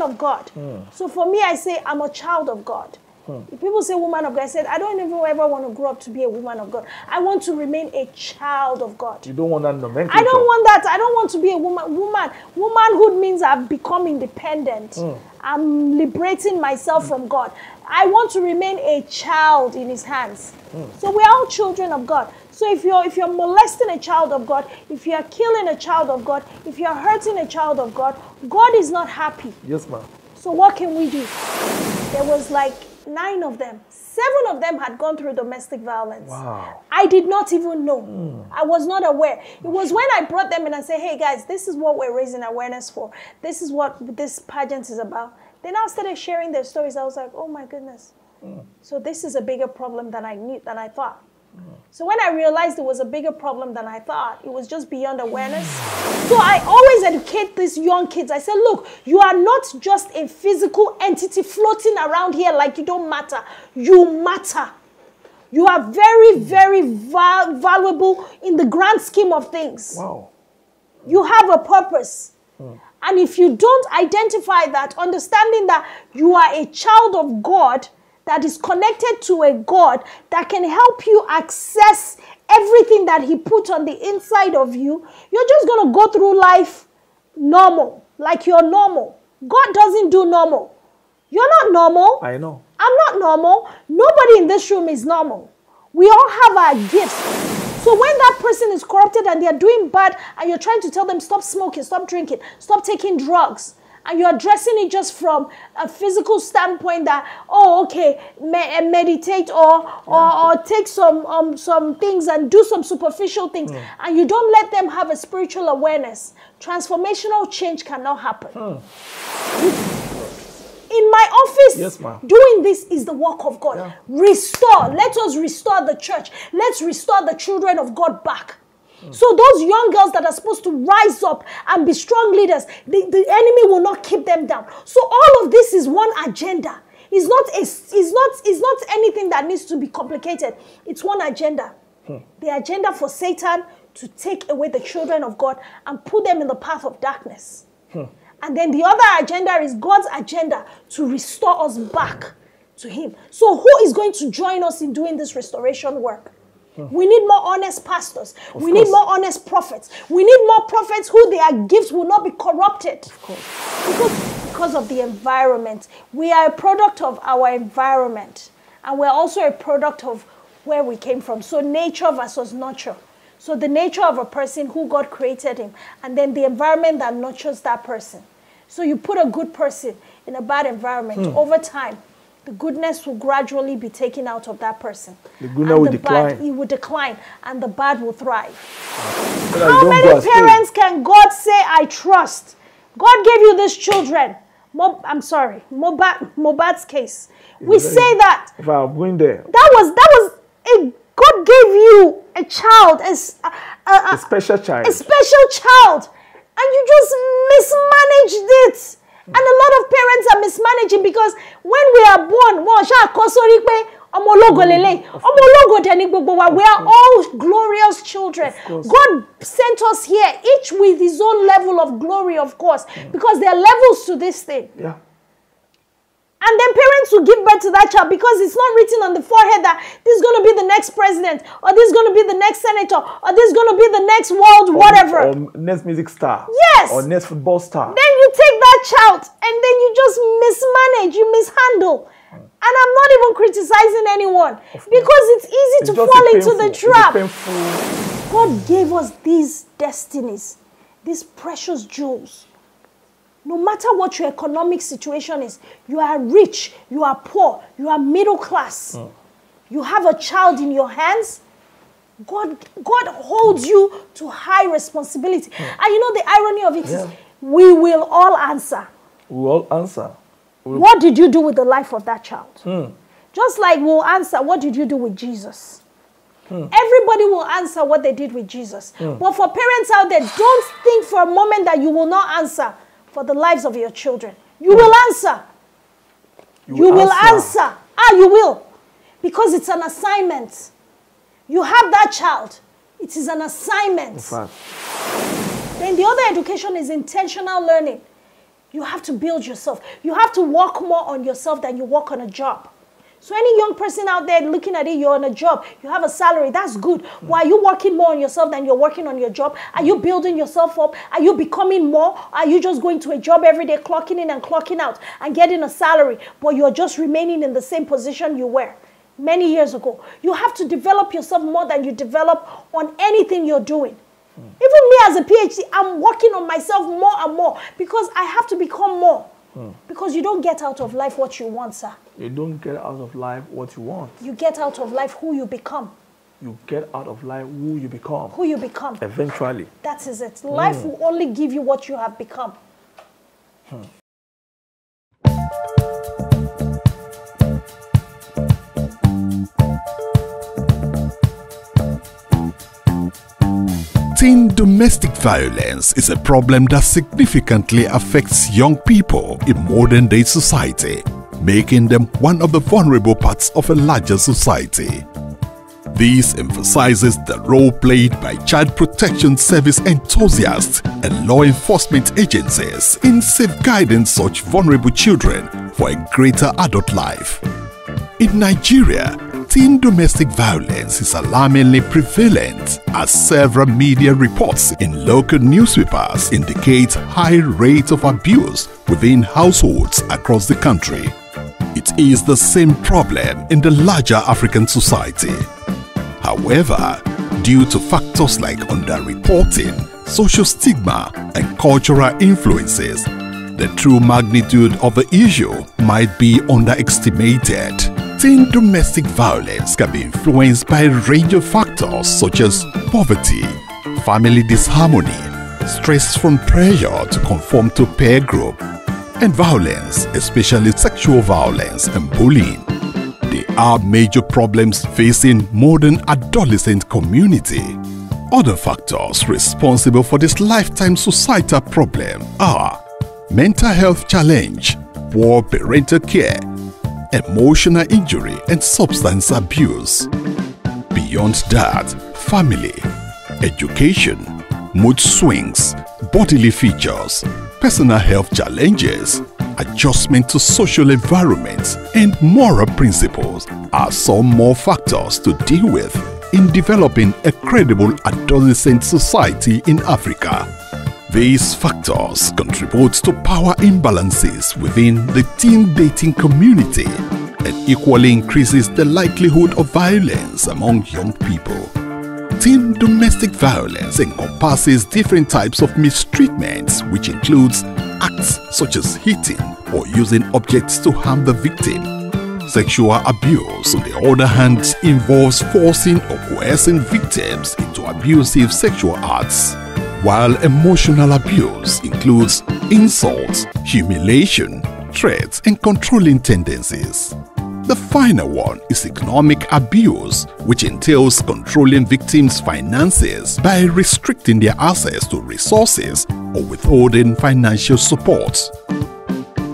of God. So for me, I say I'm a child of God. If people say woman of God, I said, I don't even ever want to grow up to be a woman of God. I want to remain a child of God. You don't want that nomenclature. I don't want that. I don't want to be a woman. Womanhood means I've become independent. I'm liberating myself from God. I want to remain a child in his hands. So we are all children of God. So if you're molesting a child of God, if you're killing a child of God, if you're hurting a child of God, God is not happy. Yes, ma'am. So what can we do? There was like 9 of them. 7 of them had gone through domestic violence. Wow. I did not even know. I was not aware. It was when I brought them in and said, hey guys, this is what we're raising awareness for. This is what this pageant is about. They now started sharing their stories. I was like, oh my goodness. So this is a bigger problem than I thought. So when I realized it was a bigger problem than I thought, it was just beyond awareness. So I always educate these young kids. I said, look, you are not just a physical entity floating around here like you don't matter. You matter. You are very, very valuable in the grand scheme of things. Wow. You have a purpose. And if you don't identify that, understanding that you are a child of God, that is connected to a God that can help you access everything that he put on the inside of you, you're just going to go through life normal, like you're normal. God doesn't do normal. You're not normal. I know. I'm not normal. Nobody in this room is normal. We all have our gifts. So when that person is corrupted and they're doing bad and you're trying to tell them stop smoking, stop drinking, stop taking drugs, and you're addressing it just from a physical standpoint that, oh, okay, meditate or take some things and do some superficial things, and you don't let them have a spiritual awareness, transformational change cannot happen. In my office, yes, doing this is the work of God. Yeah. Restore. Let us restore the church. Let's restore the children of God back. So those young girls that are supposed to rise up and be strong leaders, the enemy will not keep them down. So all of this is one agenda. It's not anything that needs to be complicated. It's one agenda. The agenda for Satan to take away the children of God and put them in the path of darkness. And then the other agenda is God's agenda to restore us back to him. So who is going to join us in doing this restoration work? We need more honest pastors. We need more honest prophets. We need more prophets who their gifts will not be corrupted. Of course. Because of the environment. We are a product of our environment. And we're also a product of where we came from. So nature versus nurture. So the nature of a person, who God created him, and then the environment that nurtures that person. So you put a good person in a bad environment, over time, the goodness will gradually be taken out of that person. The goodness will decline. It will decline, and the bad will thrive. So how many parents can God say, I trust? God gave you these children. MOHBAD'S case. We say that. If I'm going there. God gave you a child, a special child. A special child. And you just mismanaged it. And a lot of parents are mismanaging because when we are born, we are all glorious children. God sent us here, each with his own level of glory, of course, because there are levels to this thing. Yeah. And then parents will give birth to that child because it's not written on the forehead that this is going to be the next president, or this is going to be the next senator, or this is going to be the next world whatever. Or next music star. Yes. Or next football star. Then you take that child and then you just mismanage, you mishandle. And I'm not even criticizing anyone because it's easy to fall into the trap. God gave us these destinies, these precious jewels. No matter what your economic situation is, you are rich, you are poor, you are middle class, you have a child in your hands, God holds you to high responsibility. And you know the irony of it is, we will all answer. We will all answer. What did you do with the life of that child? Just like we'll answer, what did you do with Jesus? Everybody will answer what they did with Jesus. But for parents out there, don't think for a moment that you will not answer for the lives of your children. You will answer. You will answer. You will. Because it's an assignment. You have that child. It is an assignment. Then the other education is intentional learning. You have to build yourself. You have to work more on yourself than you work on a job. So any young person out there looking at it, you're on a job, you have a salary, that's good. Why are you working more on yourself than you're working on your job? Are you building yourself up? Are you becoming more? Are you just going to a job every day, clocking in and clocking out and getting a salary, but you're just remaining in the same position you were many years ago? You have to develop yourself more than you develop on anything you're doing. Even me as a PhD, I'm working on myself more and more because I have to become more. Because you don't get out of life what you want, sir. You don't get out of life what you want. You get out of life who you become. You get out of life who you become. Who you become. Eventually. That is it. Life will only give you what you have become. Teen domestic violence is a problem that significantly affects young people in modern-day society, making them one of the vulnerable parts of a larger society. This emphasizes the role played by child protection service enthusiasts and law enforcement agencies in safeguarding such vulnerable children for a greater adult life. In Nigeria, teen domestic violence is alarmingly prevalent, as several media reports in local newspapers indicate high rates of abuse within households across the country. It is the same problem in the larger African society. However, due to factors like underreporting, social stigma, and cultural influences, the true magnitude of the issue might be underestimated. Teen domestic violence can be influenced by a range of factors such as poverty, family disharmony, stress from pressure to conform to peer group, and violence, especially sexual violence and bullying. They are major problems facing modern adolescent community. Other factors responsible for this lifetime societal problem are mental health challenge, poor parental care, emotional injury, and substance abuse. Beyond that, family, education, mood swings, bodily features, personal health challenges, adjustment to social environments, and moral principles are some more factors to deal with in developing a credible adolescent society in Africa. These factors contribute to power imbalances within the teen dating community and equally increases the likelihood of violence among young people. Teen domestic violence encompasses different types of mistreatments, which includes acts such as hitting or using objects to harm the victim. Sexual abuse, on the other hand, involves forcing or coercing victims into abusive sexual acts, while emotional abuse includes insults, humiliation, threats, and controlling tendencies. The final one is economic abuse, which entails controlling victims' finances by restricting their access to resources or withholding financial support.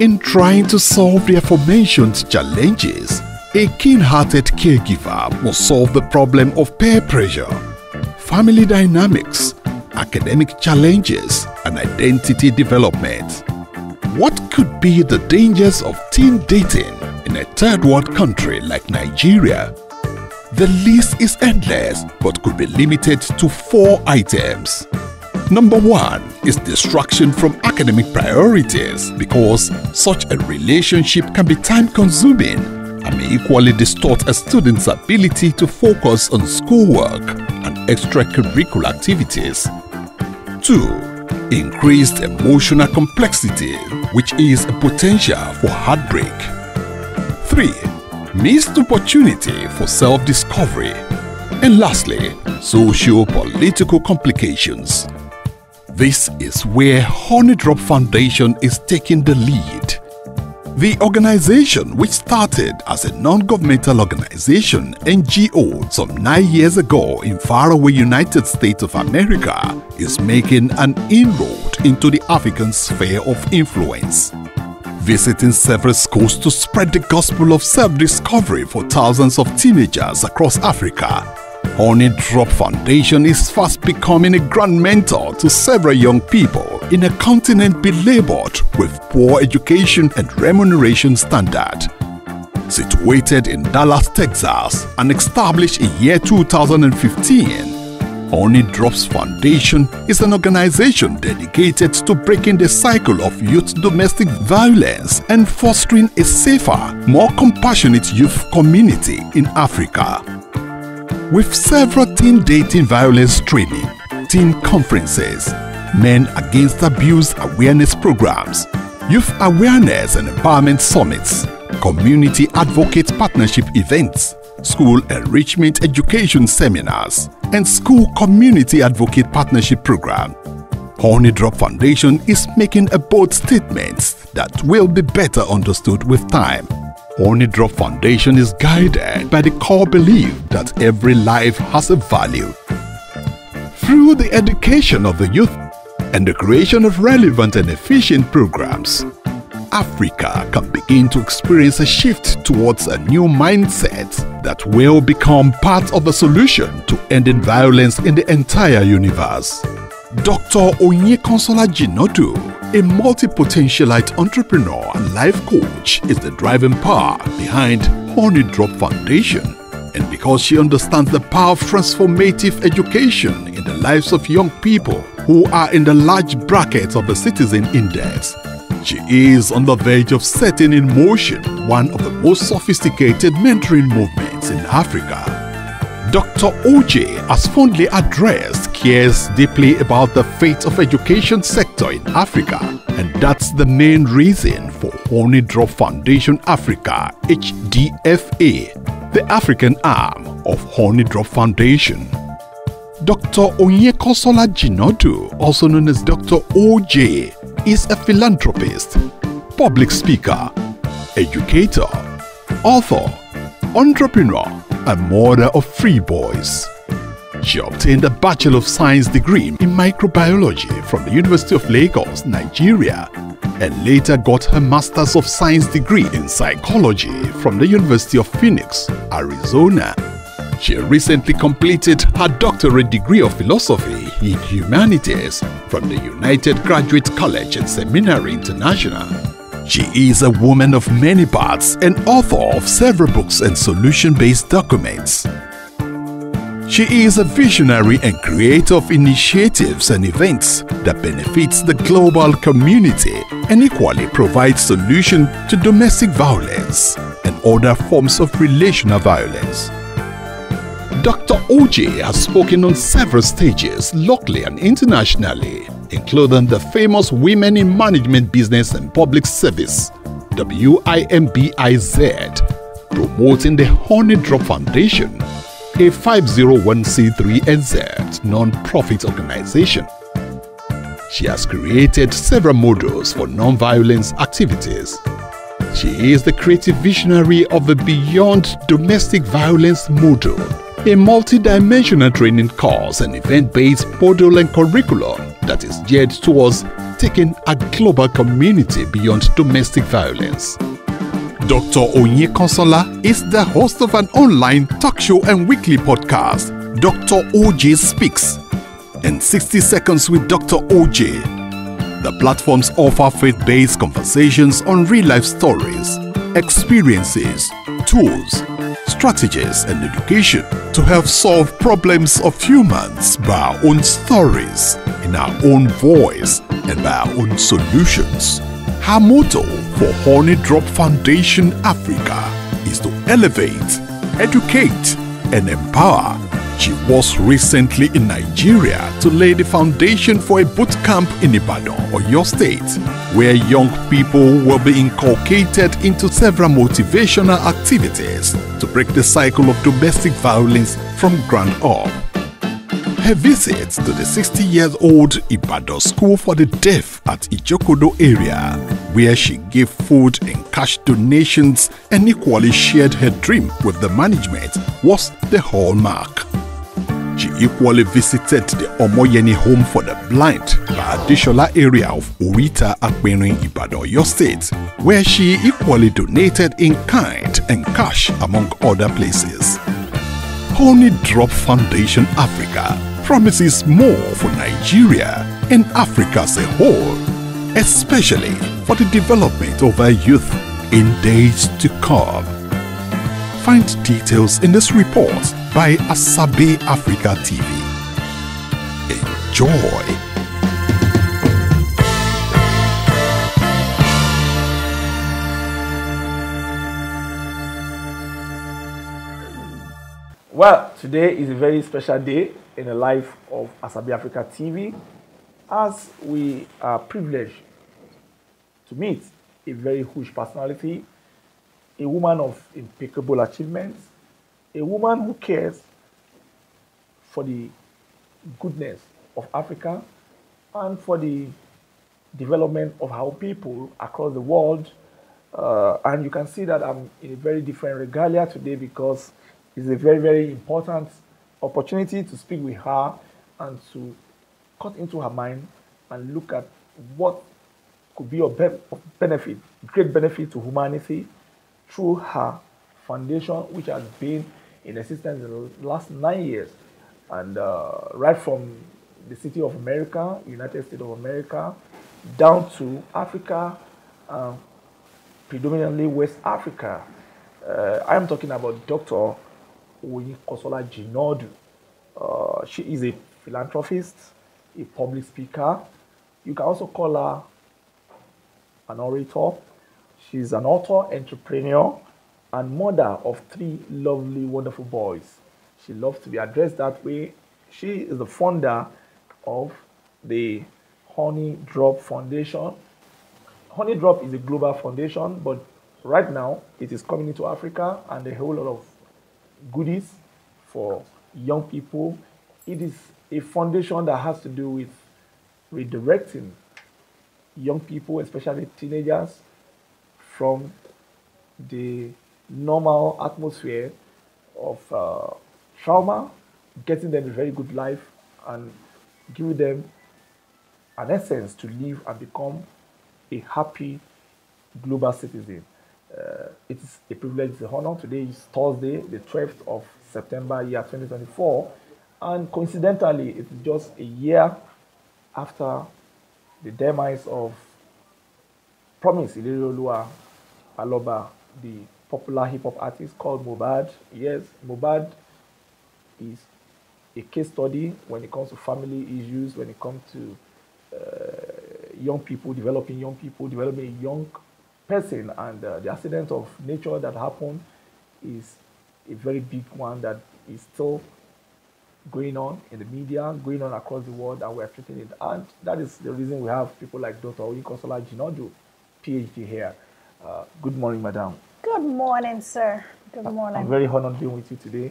In trying to solve the aforementioned challenges, a keen-hearted caregiver must solve the problem of peer pressure, family dynamics, academic challenges, and identity development. What could be the dangers of teen dating in a third world country like Nigeria? The list is endless but could be limited to 4 items. Number 1 is distraction from academic priorities, because such a relationship can be time-consuming and may equally distort a student's ability to focus on schoolwork and extracurricular activities. 2. Increased emotional complexity, which is a potential for heartbreak. 3. Missed opportunity for self-discovery. And lastly, socio-political complications. This is where Honeydrop Foundation is taking the lead. The organization, which started as a non-governmental organization (NGO) some 9 years ago in faraway United States of America, is making an inroad into the African sphere of influence, visiting several schools to spread the gospel of self-discovery for thousands of teenagers across Africa, Honey Drop Foundation is fast becoming a grand mentor to several young people in a continent belabored with poor education and remuneration standard. Situated in Dallas, Texas, and established in year 2015, Honey Drops Foundation is an organization dedicated to breaking the cycle of youth domestic violence and fostering a safer, more compassionate youth community in Africa. With several teen dating violence training, teen conferences, Men Against Abuse awareness programs, youth awareness and empowerment summits, community advocate partnership events, school enrichment education seminars, and school community advocate partnership program, Honey Drop Foundation is making a bold statement that will be better understood with time. Honey Drop Foundation is guided by the core belief that every life has a value. Through the education of the youth and the creation of relevant and efficient programs, Africa can begin to experience a shift towards a new mindset that will become part of the solution to ending violence in the entire universe. Dr. OYINKANSOLA JINADU, a multi-potentialite entrepreneur and life coach, is the driving power behind Honey Drop Foundation. And because she understands the power of transformative education in the lives of young people who are in the large bracket of the Citizen Index, she is on the verge of setting in motion one of the most sophisticated mentoring movements in Africa. Dr. OJ has fondly addressed cares deeply about the fate of education sector in Africa, and that's the main reason for Honey Drop Foundation Africa HDFA, the African arm of Honey Drop Foundation. Dr. OYINKANSOLA JINADU, also known as Dr. OJ, is a philanthropist, public speaker, educator, author, entrepreneur, and mother of 3 boys. She obtained a Bachelor of Science degree in microbiology from the University of Lagos, Nigeria, and later got her Master's of Science degree in psychology from the University of Phoenix, Arizona. She recently completed her doctorate degree of philosophy in humanities from the United Graduate College and Seminary International. She is a woman of many parts and author of several books and solution-based documents. She is a visionary and creator of initiatives and events that benefits the global community and equally provides solutions to domestic violence and other forms of relational violence. Dr. OJ has spoken on several stages locally and internationally, including the famous Women in Management Business and Public Service WIMBIZ, promoting the Honey Drop Foundation, a 501c3NZ non-profit organization. She has created several models for non-violence activities. She is the creative visionary of the Beyond Domestic Violence model, a multi-dimensional training course and event-based model and curriculum that is geared towards taking a global community beyond domestic violence. Dr. OYINKANSOLA is the host of an online talk show and weekly podcast, Dr. OJ Speaks, and 60 Seconds with Dr. OJ. The platforms offer faith-based conversations on real-life stories, experiences, tools, strategies, and education to help solve problems of humans by our own stories, in our own voice, and by our own solutions. Her motto for Honey Drop Foundation Africa is to elevate, educate, and empower. She was recently in Nigeria to lay the foundation for a boot camp in Ibadan, Oyo State, where young people will be inculcated into several motivational activities to break the cycle of domestic violence from ground up. Her visit to the 60-year-old Ibadan School for the Deaf at Ijokodo area, where she gave food and cash donations and equally shared her dream with the management, was the hallmark. She equally visited the Omoyeni Home for the Blind, the Adishola area of Orita Akperin, Ibadan, Oyo State, where she equally donated in kind and cash among other places. Honey Drop Foundation Africa promises more for Nigeria and Africa as a whole, especially for the development of our youth in days to come. Find details in this report by Asabe Africa TV. Enjoy. Well, today is a very special day in the life of Asabe Africa TV, as we are privileged to meet a very huge personality, a woman of impeccable achievements, a woman who cares for the goodness of Africa and for the development of our people across the world. And you can see that I'm in a very different regalia today, because it's a very, very important opportunity to speak with her and to cut into her mind and look at what could be of benefit, great benefit to humanity through her foundation, which has been in existence in the last 9 years. And right from the city of America, United States of America, down to Africa, predominantly West Africa. I'm talking about Dr. OYINKANSOLA JINADU. She is a philanthropist, a public speaker. You can also call her an orator. She's an author, entrepreneur, and mother of 3 lovely, wonderful boys. She loves to be addressed that way. She is the founder of the Honey Drop Foundation. Honey Drop is a global foundation, but right now it is coming into Africa, and a whole lot of goodies for young people. It is a foundation that has to do with redirecting young people, especially teenagers, from the normal atmosphere of trauma, getting them a very good life, and giving them an essence to live and become a happy global citizen. It is a privilege, it's an honor. Today is Thursday, the 12th of September, year 2024. And coincidentally, it's just a year after the demise of Promise Ilerioluwa Aloba, the popular hip-hop artist called MOHBAD. Yes, MOHBAD is a case study when it comes to family issues, when it comes to young people, developing a young person, and the accident of nature that happened is a very big one that is still going on in the media, going on across the world, and we're treating it. And that is the reason we have people like Dr. OYINKANSOLA JINADU, PhD here. Good morning, madam. Good morning, sir. Good morning. I'm very honored being with you today.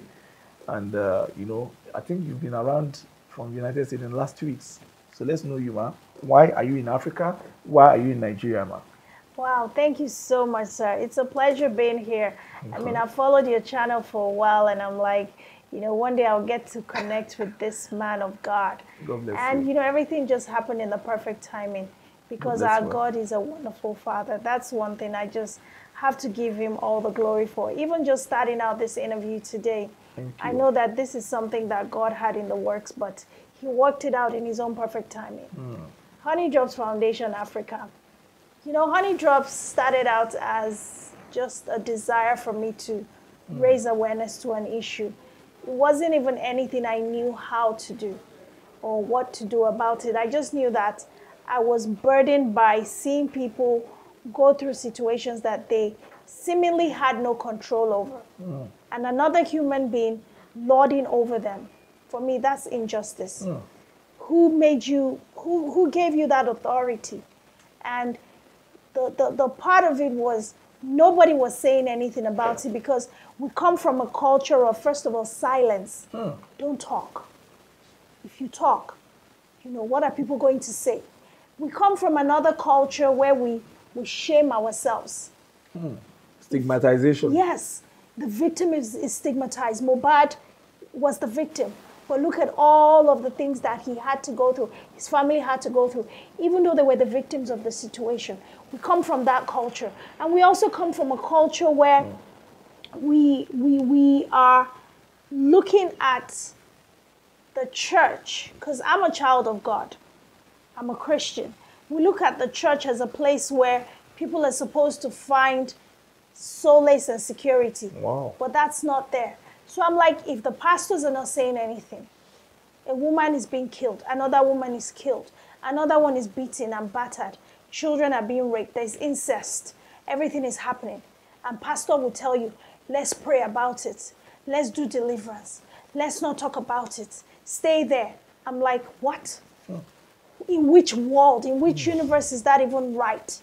And, you know, I think you've been around from the United States in the last 2 weeks. So let's know you, ma. Why are you in Africa? Why are you in Nigeria, ma? Wow, thank you so much, sir. It's a pleasure being here. Okay. I mean, I've followed your channel for a while, and I'm like, you know, one day I'll get to connect with this man of God. God bless and, you. You know, everything just happened in the perfect timing, because our God is a wonderful Father. That's one thing I just have to give him all the glory for. Even just starting out this interview today, I know that this is something that God had in the works, but he worked it out in his own perfect timing. Honey Drops Foundation Africa. You know, Honey Drops started out as just a desire for me to raise awareness to an issue. It wasn't even anything I knew how to do or what to do about it. I just knew that I was burdened by seeing people go through situations that they seemingly had no control over. And another human being lording over them. For me, that's injustice. Who made you, who gave you that authority? And the part of it was nobody was saying anything about it, because we come from a culture of, first of all, silence. Don't talk. If you talk, you know, what are people going to say? We come from another culture where we shame ourselves. Stigmatization. Yes, the victim is stigmatized. MOHBAD was the victim. But look at all of the things that he had to go through, his family had to go through, even though they were the victims of the situation. We come from that culture. And we also come from a culture where we are looking at the church, because I'm a child of God, I'm a Christian. We look at the church as a place where people are supposed to find solace and security. Wow. But that's not there. So I'm like, if the pastors are not saying anything, a woman is being killed, another woman is killed, another one is beaten and battered, children are being raped, there's incest, everything is happening. And pastor will tell you, let's pray about it. Let's do deliverance. Let's not talk about it. Stay there. I'm like, what? In which world, in which universe is that even right?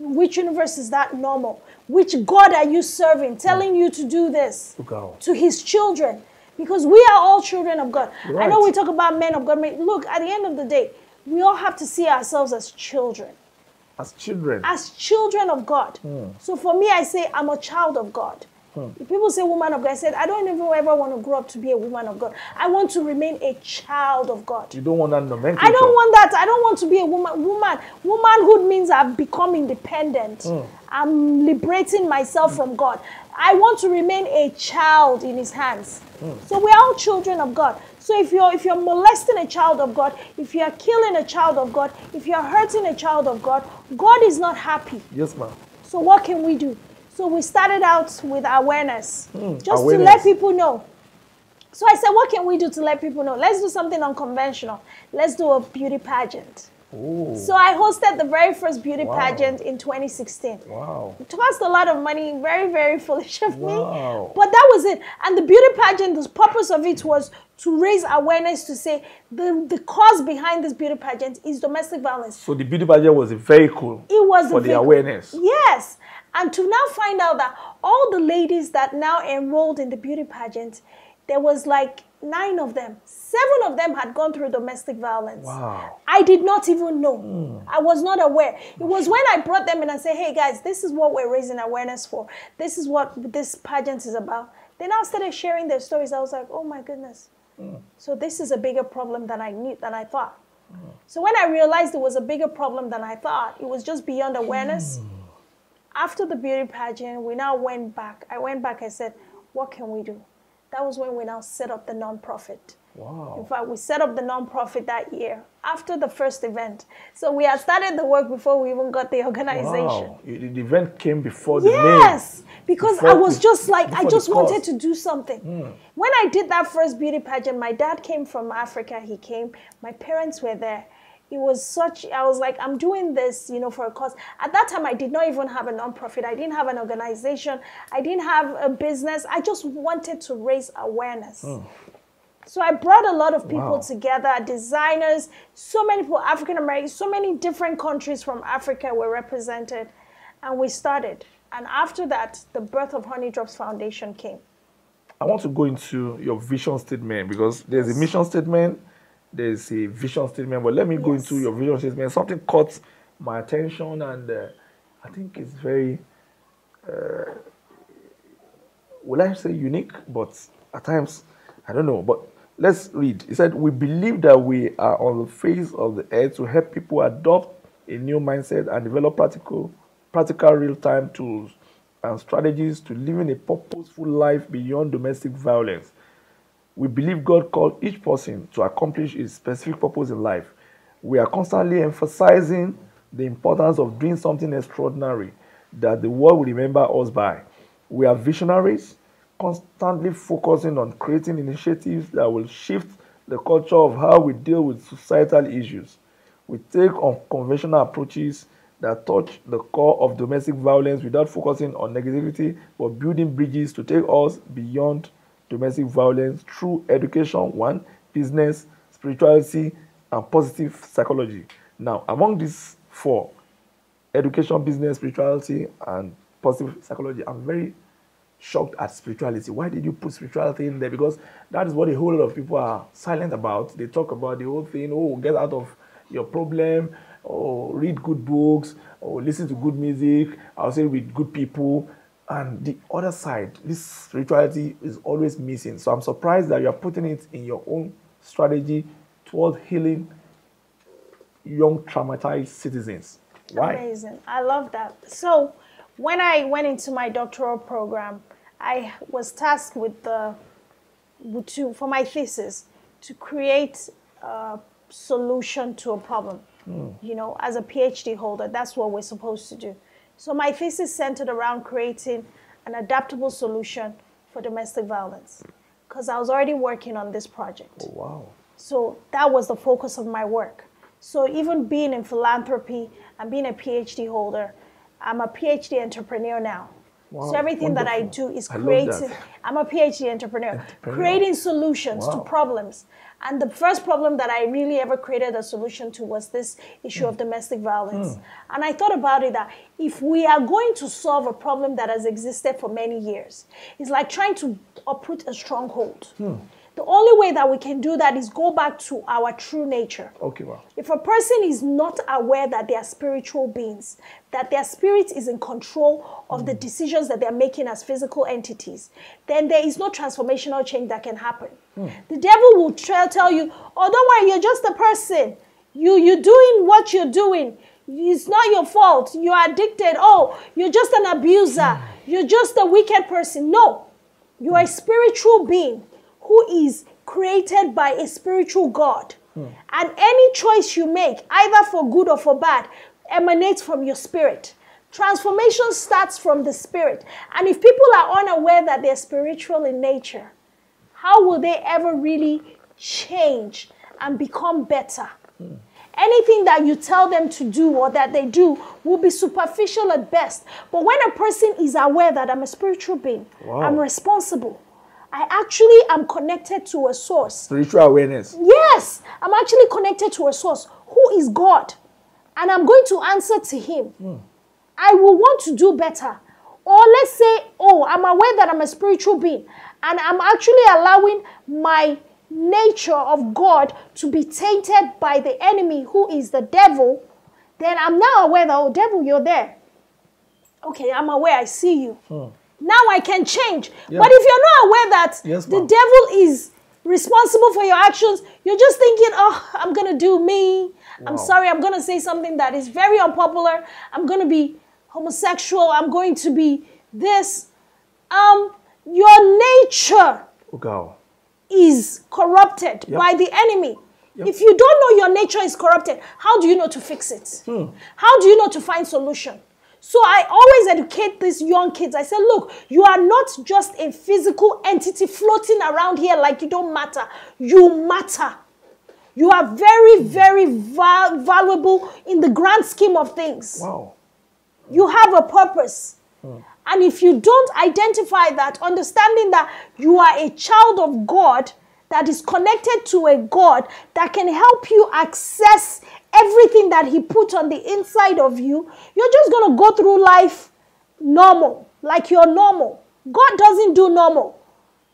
In which universe is that normal? Which God are you serving, telling you to do this to his children? Because we are all children of God. Right. I know we talk about men of God. Look, at the end of the day, we all have to see ourselves as children. As children? As children of God. So for me, I say I'm a child of God. If people say woman of God, I said, I don't even ever want to grow up to be a woman of God. I want to remain a child of God. You don't want that nomenclature? I don't want that. I don't want to be a woman. Womanhood means I've become independent. I'm liberating myself from God. I want to remain a child in his hands. So we're all children of God. So if you're molesting a child of God, if you're killing a child of God, if you're hurting a child of God, God is not happy. Yes, ma'am. So what can we do? So we started out with awareness, just to let people know. So I said, what can we do to let people know? Let's do something unconventional. Let's do a beauty pageant. Ooh. So I hosted the very first beauty pageant in 2016. Wow. It cost a lot of money, very, very foolish of me. But that was it. And the beauty pageant, the purpose of it was to raise awareness, to say the cause behind this beauty pageant is domestic violence. So the beauty pageant was a vehicle for the awareness. Yes. And to now find out that all the ladies that now enrolled in the beauty pageant, there was like 9 of them. 7 of them had gone through domestic violence. Wow. I did not even know. I was not aware. It was when I brought them in and said, hey guys, this is what we're raising awareness for. This is what this pageant is about. They now started sharing their stories. I was like, oh my goodness. So this is a bigger problem than I thought. So when I realized it was a bigger problem than I thought, it was just beyond awareness. After the beauty pageant, we now went back. I went back and said, what can we do? That was when we now set up the nonprofit. Wow. In fact, we set up the nonprofit that year after the first event. So we had started the work before we even got the organization. Wow. The event came before the name. Yes, because I was just like, I just wanted to do something. When I did that first beauty pageant, my dad came from Africa. He came. My parents were there. It was such, I was like, I'm doing this, for a cause. At that time, I did not even have a nonprofit. I didn't have an organization. I didn't have a business. I just wanted to raise awareness. So I brought a lot of people together, designers, so many people, African Americans, so many different countries from Africa were represented. And we started. And after that, the birth of Honey Drops Foundation came. I want to go into your vision statement, because there's a mission statement, there's a vision statement, but let me go into your vision statement. Something caught my attention, and I think it's very, will I say unique? But at times, I don't know. But let's read. It said, we believe that we are on the face of the earth to help people adopt a new mindset and develop practical real-time tools and strategies to living a purposeful life beyond domestic violence. We believe God called each person to accomplish a specific purpose in life. We are constantly emphasizing the importance of doing something extraordinary that the world will remember us by. We are visionaries, constantly focusing on creating initiatives that will shift the culture of how we deal with societal issues. We take unconventional approaches that touch the core of domestic violence without focusing on negativity, but building bridges to take us beyond domestic violence through education, business, spirituality, and positive psychology. Now, among these 4, education, business, spirituality, and positive psychology, I'm very shocked at spirituality. Why did you put spirituality in there? Because that is what a whole lot of people are silent about. They talk about the whole thing, get out of your problem, read good books, listen to good music, I'll say with good people. And the other side, this spirituality is always missing. So I'm surprised that you're putting it in your own strategy towards healing young traumatized citizens. Why? Amazing. I love that. So when I went into my doctoral program, I was tasked with the for my thesis, to create a solution to a problem. You know, as a PhD holder, that's what we're supposed to do. So my thesis centered around creating an adaptable solution for domestic violence, because I was already working on this project. Oh, wow. So that was the focus of my work. So even being in philanthropy and being a PhD holder, I'm a PhD entrepreneur now. Wow, so everything wonderful. that I do is I love creating. that. I'm a PhD entrepreneur, creating solutions to problems. And the first problem that I really ever created a solution to was this issue of domestic violence. And I thought about it that if we are going to solve a problem that has existed for many years, it's like trying to uproot a stronghold. The only way that we can do that is go back to our true nature. Okay, wow. If a person is not aware that they are spiritual beings, that their spirit is in control of the decisions that they're making as physical entities, then there is no transformational change that can happen. The devil will tell you, oh, don't worry, you're just a person. You're doing what you're doing. It's not your fault. You're addicted. Oh, you're just an abuser. You're just a wicked person. No, you are a spiritual being who is created by a spiritual God. And any choice you make, either for good or for bad, emanates from your spirit. Transformation starts from the spirit. And if people are unaware that they're spiritual in nature, how will they ever really change and become better? Anything that you tell them to do or that they do will be superficial at best. But when a person is aware that I'm a spiritual being, I'm responsible, I actually am connected to a source. Spiritual awareness. Yes, I'm actually connected to a source who is God. And I'm going to answer to him. I will want to do better. Or let's say, oh, I'm aware that I'm a spiritual being. And I'm actually allowing my nature of God to be tainted by the enemy who is the devil. Then I'm now aware that, oh, devil, you're there. Okay, I'm aware, I see you. Now I can change. Yeah. But if you're not aware that the ma'am. devil is responsible for your actions, you're just thinking, oh, I'm going to do me. I'm sorry, I'm going to say something that is very unpopular. I'm going to be homosexual. I'm going to be this. Your nature is corrupted by the enemy. If you don't know your nature is corrupted, how do you know to fix it? How do you know to find solution? So I always educate these young kids. I say, look, you are not just a physical entity floating around here like you don't matter. You matter. You are very, very valuable in the grand scheme of things. Wow. You have a purpose. And if you don't identify that, understanding that you are a child of God that is connected to a God that can help you access everything that he put on the inside of you, you're just going to go through life normal, like you're normal. God doesn't do normal.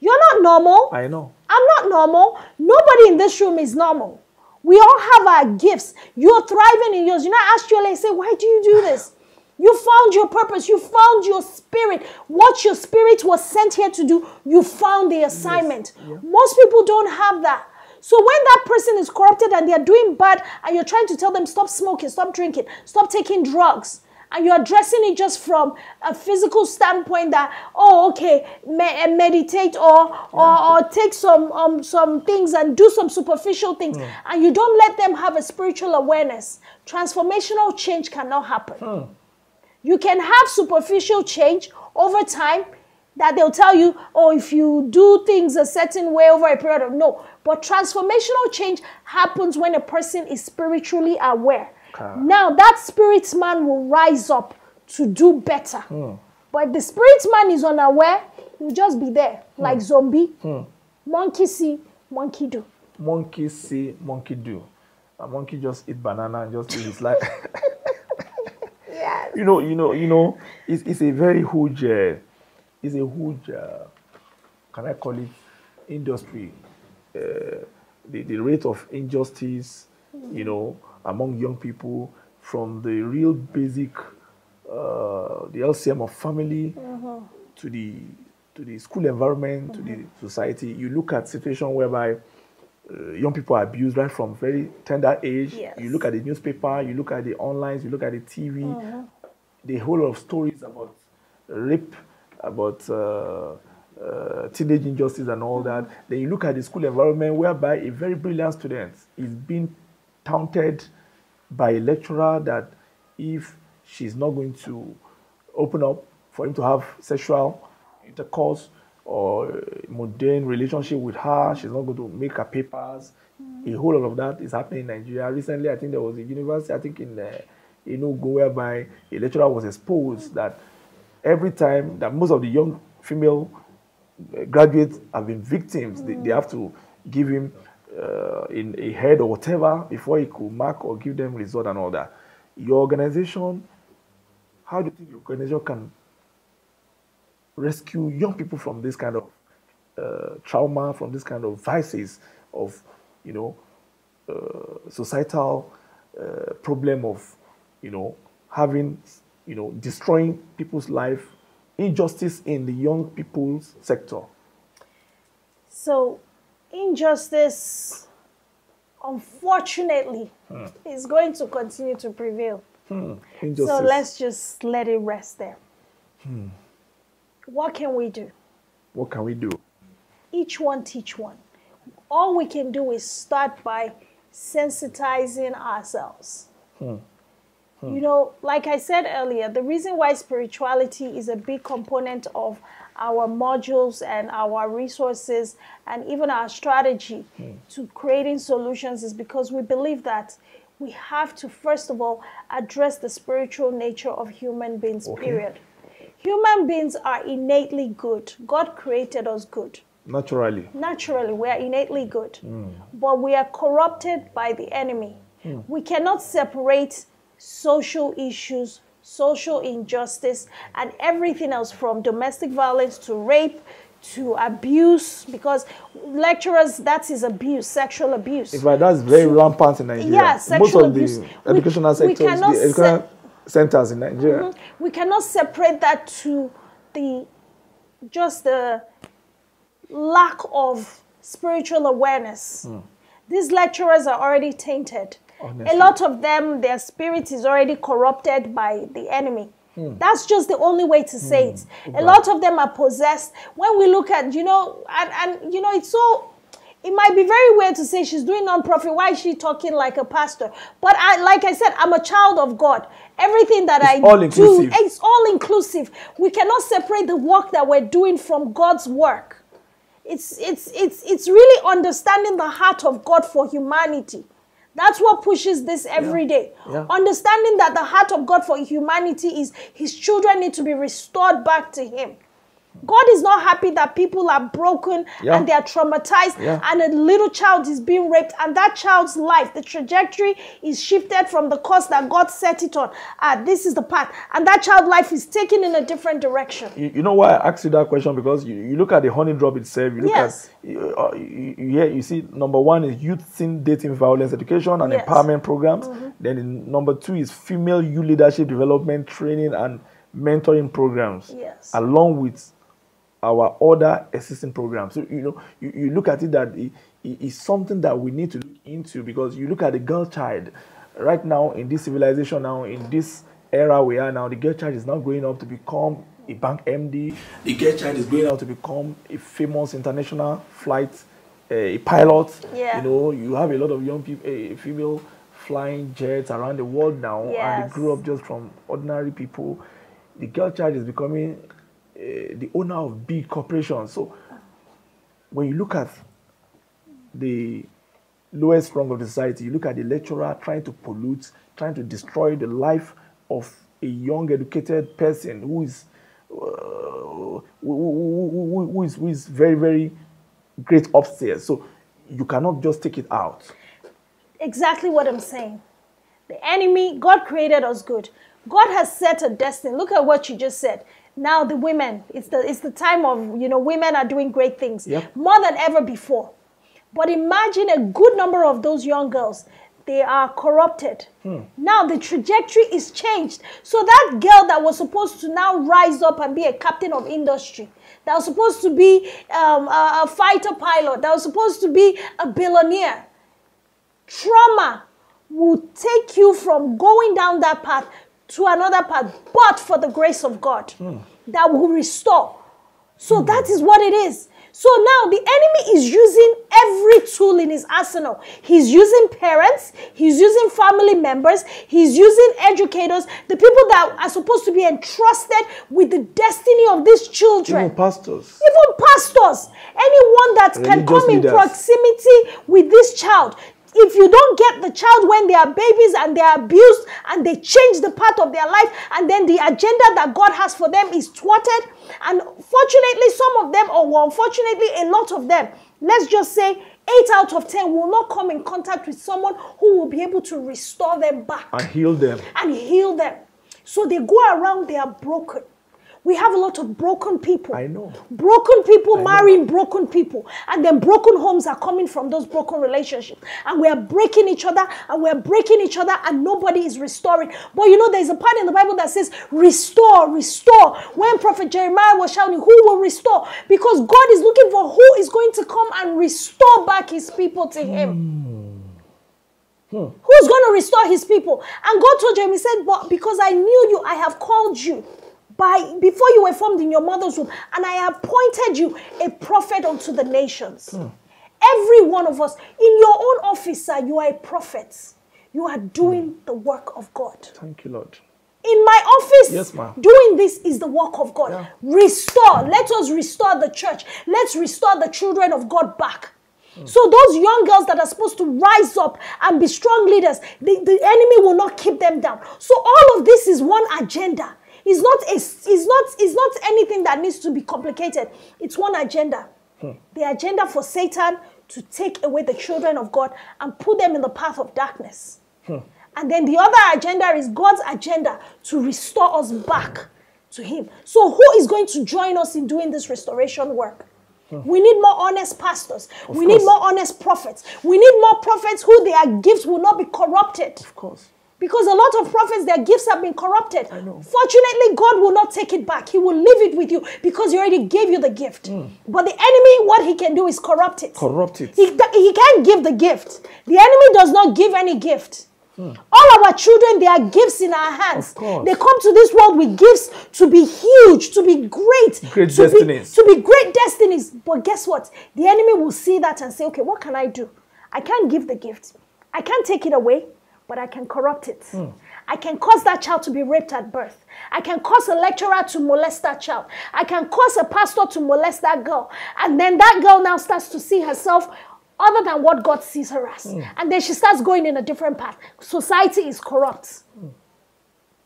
You're not normal. I know. I'm not normal. Nobody in this room is normal. We all have our gifts. You're thriving in yours. You know, I asked you, I say, why do you do this? You found your purpose. You found your spirit. What your spirit was sent here to do, you found the assignment. Yes. Yeah. Most people don't have that. So when that person is corrupted and they're doing bad and you're trying to tell them, stop smoking, stop drinking, stop taking drugs, and you're addressing it just from a physical standpoint that, oh, okay, meditate or take some things and do some superficial things, and you don't let them have a spiritual awareness, transformational change cannot happen. You can have superficial change over time that they'll tell you, oh, if you do things a certain way over a period of, no. But transformational change happens when a person is spiritually aware. Now, that spirit man will rise up to do better. But if the spirit man is unaware, he'll just be there, like zombie. Monkey see, monkey do. Monkey see, monkey do. A monkey just eat banana and just live his life. Yes. You know, it's a very huge, can I call it, industry. The rate of injustice, you know, among young people, from the real basic, the LCM of family, to the school environment, to the society. You look at situation whereby young people are abused right from very tender age. Yes. You look at the newspaper, you look at the online, you look at the TV, the whole of stories about rape, about teenage injustice and all that. Then you look at the school environment whereby a very brilliant student is being taunted by a lecturer that if she's not going to open up for him to have sexual intercourse or mundane relationship with her, she's not going to make her papers. A whole lot of that is happening in Nigeria. Recently, I think there was a university, I think in Enugu, whereby a lecturer was exposed that every time that most of the young female graduates have been victims, they have to give him in a head or whatever before he could mark or give them result and all that. Your organization, how do you think your organization can rescue young people from this kind of trauma, from this kind of vices of, you know, societal problem of, you know, having, you know, destroying people's life, injustice in the young people's sector? So, injustice, unfortunately, is going to continue to prevail. So let's just let it rest there. What can we do? What can we do? Each one teach one. All we can do is start by sensitizing ourselves. You know, like I said earlier, the reason why spirituality is a big component of our modules and our resources and even our strategy to creating solutions is because we believe that we have to, first of all, address the spiritual nature of human beings, period. Human beings are innately good. God created us good. Naturally. Naturally, we are innately good. But we are corrupted by the enemy. We cannot separate social issues, social injustice, and everything else from domestic violence to rape to abuse, because lecturers, that is abuse, sexual abuse. In fact, that's very rampant in Nigeria. Yeah, sexual abuse. Most of the educational sectors, the educational centers in Nigeria. We cannot separate that to just the lack of spiritual awareness. These lecturers are already tainted. Honestly. A lot of them, their spirit is already corrupted by the enemy. That's just the only way to say it. A lot of them are possessed. When we look at, you know, and you know, it's so, it might be very weird to say she's doing non-profit. Why is she talking like a pastor? But like I said, I'm a child of God. Everything that I do, it's all inclusive. We cannot separate the work that we're doing from God's work. It's really understanding the heart of God for humanity. That's what pushes this every day. Understanding that the heart of God for humanity is his children need to be restored back to him. God is not happy that people are broken and they are traumatized and a little child is being raped, and that child's life, the trajectory is shifted from the course that God set it on. This is the path. And that child's life is taken in a different direction. You know why I asked you that question? Because you look at the honey drop itself, you look at, you see, number one is youth teen dating violence education and empowerment programs. Then number two is female youth leadership development training and mentoring programs, along with our other existing programs. So, you know, you look at it that it's something that we need to look into, because you look at the girl child right now in this civilization, now in this era we are now, the girl child is now growing up to become a bank MD. The girl child is growing up to become a famous international flight, a pilot. You know, you have a lot of young people, female flying jets around the world now, and they grew up just from ordinary people. The girl child is becoming the owner of big corporations. So when you look at the lowest rung of the society, you look at the lecturer trying to pollute, trying to destroy the life of a young educated person who is very, very great upstairs. So you cannot just take it out. Exactly what I'm saying. The enemy, God created us good. God has set a destiny. Look at what you just said. Now the women, it's the time of, you know, women are doing great things more than ever before. But imagine a good number of those young girls, they are corrupted. Now the trajectory is changed. So that girl that was supposed to now rise up and be a captain of industry, that was supposed to be a fighter pilot, that was supposed to be a billionaire, trauma will take you from going down that path to another path, but for the grace of God that will restore. So that is what it is. So now the enemy is using every tool in his arsenal. He's using parents, he's using family members, he's using educators, the people that are supposed to be entrusted with the destiny of these children. Even pastors. Even pastors. Anyone that can come in proximity with this child. If you don't get the child when they are babies and they are abused and they change the path of their life, and then the agenda that God has for them is thwarted, and fortunately some of them, or unfortunately a lot of them, let's just say 8 out of 10 will not come in contact with someone who will be able to restore them back. And heal them. And heal them. So they go around, they are broken. We have a lot of broken people. I know. Broken people marrying broken people. And then broken homes are coming from those broken relationships. And we are breaking each other, and we are breaking each other, and nobody is restoring. But you know, there's a part in the Bible that says, restore, restore. When Prophet Jeremiah was shouting, who will restore? Because God is looking for who is going to come and restore back his people to him. Who's going to restore his people? And God told Jeremiah, he said, but because I knew you, I have called you. Before you were formed in your mother's womb, and I appointed you a prophet unto the nations. Every one of us, in your own office, sir, you are a prophet. You are doing the work of God. Thank you, Lord. In my office, yes, ma'am, doing this is the work of God. Yeah. Restore. Let us restore the church. Let's restore the children of God back. So those young girls that are supposed to rise up and be strong leaders, the enemy will not keep them down. So all of this is one agenda. It's not anything that needs to be complicated. It's one agenda. The agenda for Satan to take away the children of God and put them in the path of darkness. And then the other agenda is God's agenda to restore us back to him. So who is going to join us in doing this restoration work? We need more honest pastors. We need more honest prophets. We need more prophets who their gifts will not be corrupted. Of course. Because a lot of prophets, their gifts have been corrupted. I know. Fortunately, God will not take it back. He will leave it with you because he already gave you the gift. But the enemy, what he can do is corrupt it. Corrupt it. He can't give the gift. The enemy does not give any gift. All our children, they are gifts in our hands. Of course. They come to this world with gifts to be huge, to be great. Great destinies. To be great destinies. But guess what? The enemy will see that and say, okay, what can I do? I can't give the gift. I can't take it away. But I can corrupt it. I can cause that child to be raped at birth. I can cause a lecturer to molest that child. I can cause a pastor to molest that girl. And then that girl now starts to see herself other than what God sees her as. And then she starts going in a different path. Society is corrupt.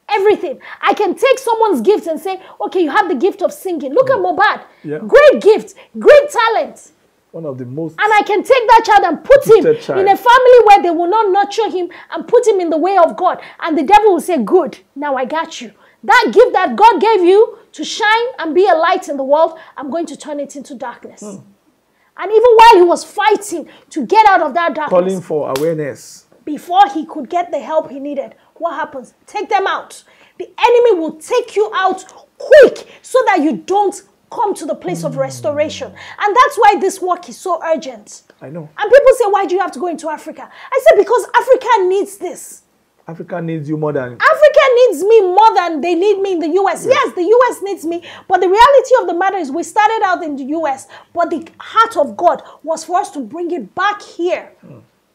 Everything. I can take someone's gift and say, okay, you have the gift of singing. Look at MOHBAD. Yeah. Great gift. Great talent. One of the most... And I can take that child and put him in a family where they will not nurture him and put him in the way of God. And the devil will say, good, now I got you. That gift that God gave you to shine and be a light in the world, I'm going to turn it into darkness. And even while he was fighting to get out of that darkness... Calling for awareness. Before he could get the help he needed, what happens? Take them out. The enemy will take you out quick so that you don't come to the place of restoration. And that's why this work is so urgent. I know. And people say, why do you have to go into Africa? I said, because Africa needs this. Africa needs you more than... Africa needs me more than they need me in the US. Yes, the US needs me. But the reality of the matter is we started out in the US, but the heart of God was for us to bring it back here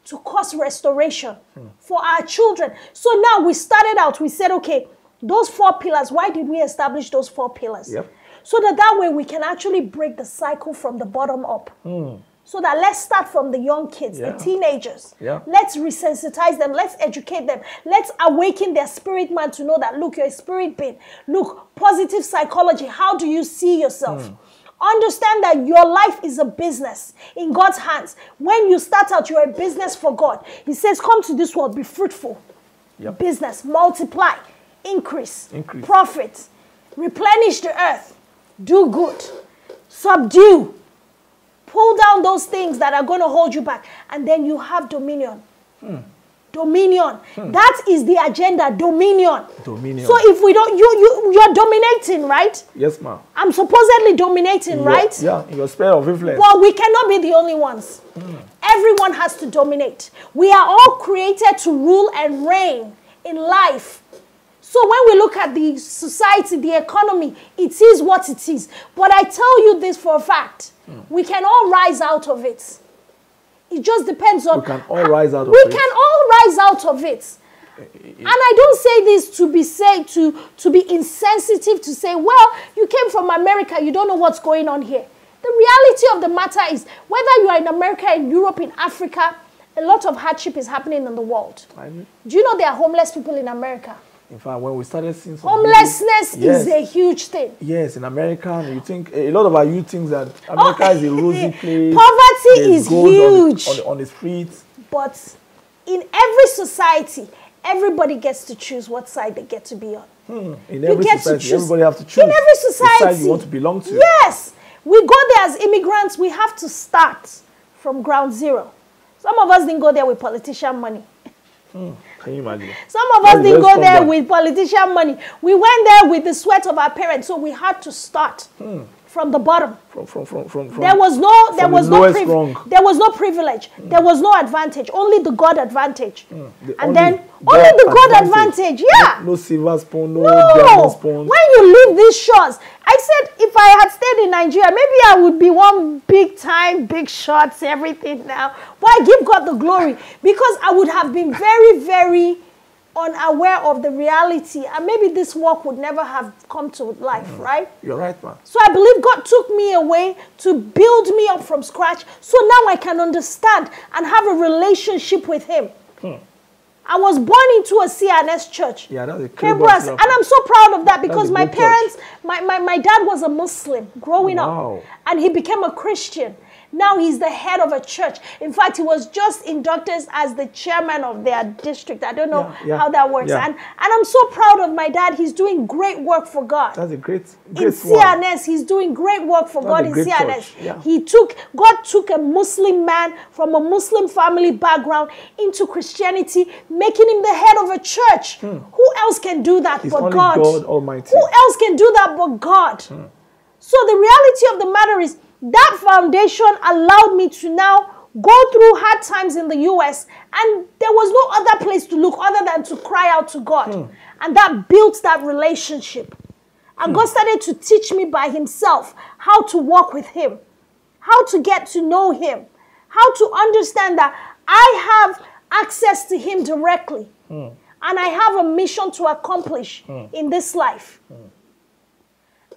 to cause restoration for our children. So now we started out, we said, okay, those 4 pillars, why did we establish those 4 pillars? Yep. So that way we can actually break the cycle from the bottom up. So that let's start from the young kids, the teenagers. Let's resensitize them. Let's educate them. Let's awaken their spirit man to know that, look, you're a spirit being. Look, positive psychology. How do you see yourself? Understand that your life is a business in God's hands. When you start out, you're a business for God. He says, come to this world, be fruitful. Business, multiply, increase, profit, replenish the earth. Do good, subdue, pull down those things that are going to hold you back, and then you have dominion. Dominion. That is the agenda, dominion. Dominion. So if we don't, you're dominating, right? Yes, ma'am. I'm supposedly dominating, right? Yeah, in your sphere of influence. Well, we cannot be the only ones. Everyone has to dominate. We are all created to rule and reign in life. So when we look at the society, the economy, it is what it is. But I tell you this for a fact. We can all rise out of it. It just depends on... We can all rise out of it. We can all rise out of it. And I don't say this to be insensitive, to say, well, you came from America, you don't know what's going on here. The reality of the matter is, whether you are in America, in Europe, in Africa, a lot of hardship is happening in the world. Do you know there are homeless people in America? In fact, when we started seeing some homelessness is a huge thing. Yes, in America, you think a lot of our youth thinks that America is a rosy place. Poverty is huge on the streets. But in every society, everybody gets to choose what side they get to be on. In every society, everybody has to choose. In every society, the side you want to belong to. Yes, we go there as immigrants. We have to start from ground zero. Some of us didn't go there with politician money. Can you imagine? Some of us didn't go there with politician money. We went there with the sweat of our parents, so we had to start from the bottom. There was no privilege. There was no advantage. Only the God advantage. Only the God advantage. Yeah. No silver spoon, no diamond spoon. When you leave these shores, I said if I had stayed in Nigeria, maybe I would be one big time, big shots, everything now. But I give God the glory because I would have been very, very unaware of the reality, and maybe this work would never have come to life, right? You're right, man. So I believe God took me away to build me up from scratch, so now I can understand and have a relationship with Him. I was born into a CNS church. Yeah, that's a and I'm so proud of that because my parents, my dad was a Muslim growing up, and he became a Christian. Now he's the head of a church. In fact, he was just inducted as the chairman of their district. I don't know how that works. And I'm so proud of my dad. He's doing great work for God. That's a great in CNS, he's doing great work for God in CNS. Yeah. God took a Muslim man from a Muslim family background into Christianity, making him the head of a church. Who else can do that but God? God Almighty. Who else can do that but God? So the reality of the matter is, that foundation allowed me to now go through hard times in the US, and there was no other place to look other than to cry out to God. And that built that relationship. And God started to teach me by Himself how to walk with Him, how to get to know Him, how to understand that I have access to Him directly. And I have a mission to accomplish in this life.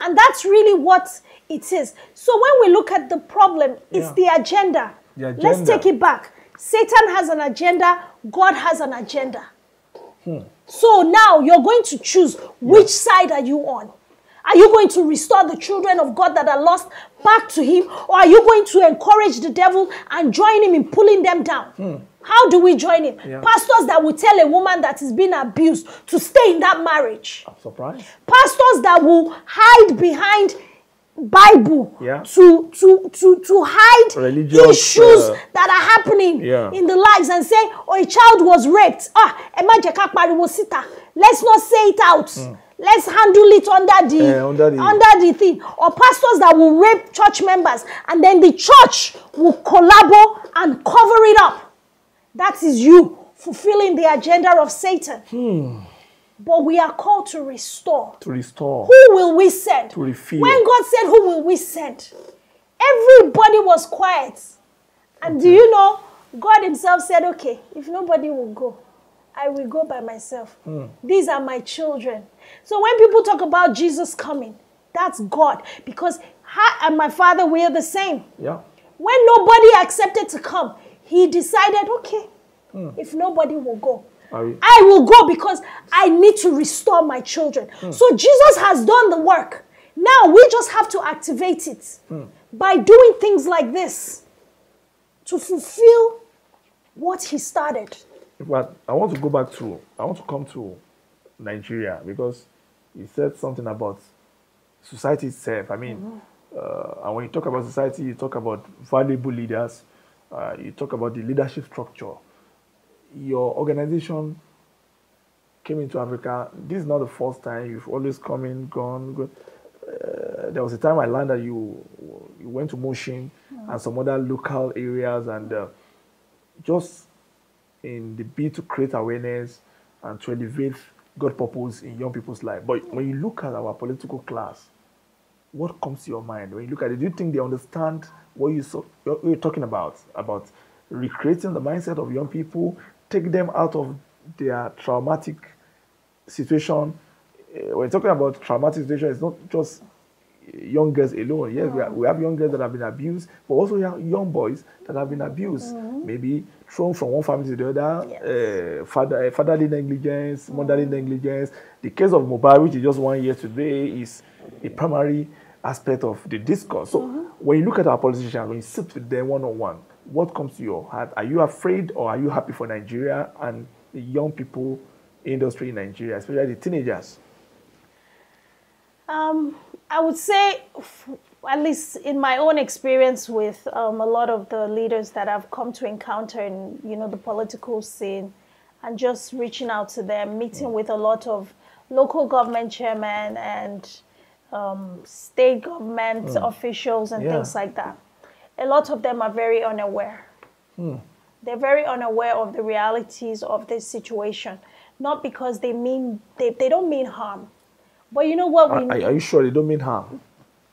And that's really what it is. So when we look at the problem, it's the agenda. Let's take it back. Satan has an agenda. God has an agenda. So now you're going to choose which side are you on. Are you going to restore the children of God that are lost back to Him? Or are you going to encourage the devil and join him in pulling them down? How do we join him? Pastors that will tell a woman that is being abused to stay in that marriage. I'm surprised. Pastors that will hide behind Bible to hide religious issues that are happening in the lives and say, oh, a child was raped. Let's not say it out. Let's handle it under the thing. Or pastors that will rape church members and then the church will collaborate and cover it up. That is you fulfilling the agenda of Satan. But we are called to restore. To restore. Who will we send? To refill. When God said, who will we send? Everybody was quiet. And do you know, God Himself said, okay, if nobody will go, I will go by myself. These are my children. So when people talk about Jesus coming, that's God. Because I and my Father, we are the same. When nobody accepted to come, He decided, okay, if nobody will go, I will go because I need to restore my children. So Jesus has done the work. Now we just have to activate it by doing things like this to fulfill what He started. But I want to come to Nigeria because you said something about society itself. I mean, and when you talk about society, you talk about valuable leaders. You talk about the leadership structure. Your organization came into Africa. This is not the first time. You've always come in, gone. There was a time I learned that you went to Mushin and some other local areas, and just in the bid to create awareness and to elevate God purpose in young people's life. But when you look at our political class, what comes to your mind? When you look at it, do you think they understand what you're talking about recreating the mindset of young people, take them out of their traumatic situation? When talking about traumatic situation, it's not just young girls alone. Yes, we have young girls that have been abused, but also young boys that have been abused. Maybe thrown from one family to the other, yes. Fatherly negligence, motherly negligence. The case of Mohbad, which is just 1 year today, is a primary aspect of the discourse. So when you look at our politicians, when you sit with them one-on-one, what comes to your heart? Are you afraid or are you happy for Nigeria and the young people industry in Nigeria, especially the teenagers? I would say, at least in my own experience with a lot of the leaders that I've come to encounter in, the political scene, and just reaching out to them, meeting with a lot of local government chairmen and state government officials and things like that. A lot of them are very unaware. They're very unaware of the realities of this situation, not because they don't mean harm. But you know what we need? Are you sure they don't mean harm?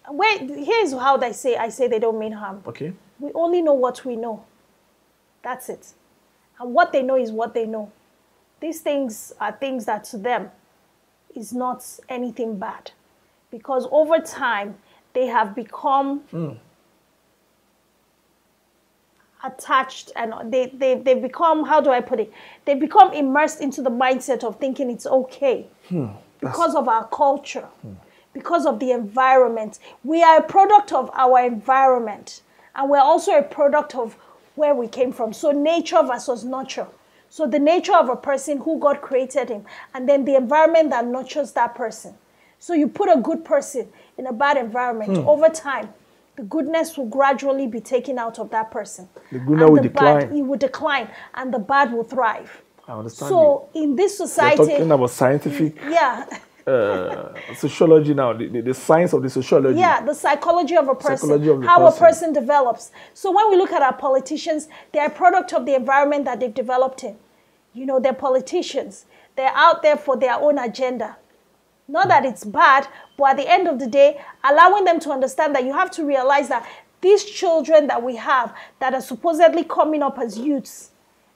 Wait, here's how I say they don't mean harm. Okay. We only know what we know. That's it. And what they know is what they know. These things are things that to them is not anything bad. Because over time, they have become attached, and they become, how do I put it? They become immersed into the mindset of thinking it's okay. Because of our culture, because of the environment. We are a product of our environment, and we're also a product of where we came from. So nature versus nurture. So the nature of a person, who God created him, and then the environment that nurtures that person. So you put a good person in a bad environment, over time, the goodness will gradually be taken out of that person. The goodness will decline. It will decline, and the bad will thrive. I understand. So in this society, you're talking about scientific sociology now, the science of the sociology. Yeah, the psychology of a person, how a person develops. So when we look at our politicians, they're a product of the environment that they've developed in. They're politicians. They're out there for their own agenda. Not that it's bad, but at the end of the day, allowing them to understand that you have to realize that these children that we have that are supposedly coming up as youths,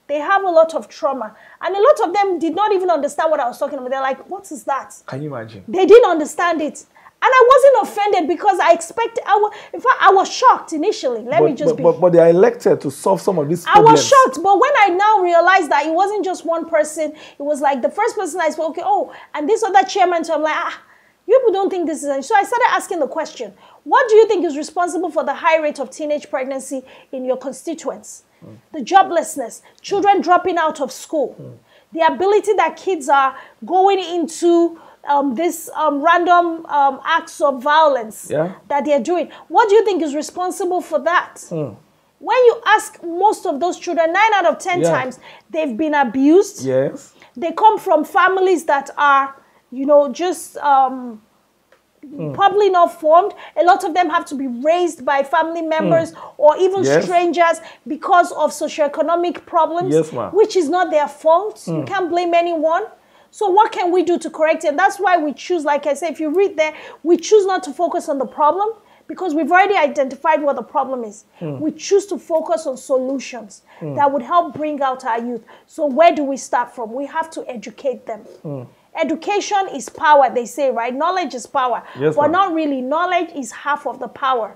they have a lot of trauma. And a lot of them did not even understand what I was talking about. They're like, what is that? Can you imagine? They didn't understand it. And I wasn't offended because I expected, in fact, I was shocked initially. But they are elected to solve some of these problems. I was shocked, but when I now realized that it wasn't just one person, it was like the first person I spoke, and this other chairman, so I'm like, you people don't think this is... So I started asking the question, what do you think is responsible for the high rate of teenage pregnancy in your constituents? The joblessness, children dropping out of school, the ability that kids are going into this random acts of violence that they're doing. What do you think is responsible for that? When you ask most of those children, 9 out of 10 times, they've been abused. Yes. They come from families that are, just probably not formed. A lot of them have to be raised by family members or even strangers because of socioeconomic problems, which is not their fault. You can't blame anyone. So what can we do to correct it? And that's why we choose, like I said, if you read there, we choose not to focus on the problem because we've already identified what the problem is. We choose to focus on solutions that would help bring out our youth. So where do we start from? We have to educate them. Education is power, they say, right? Knowledge is power. Yes, but not really. Knowledge is half of the power.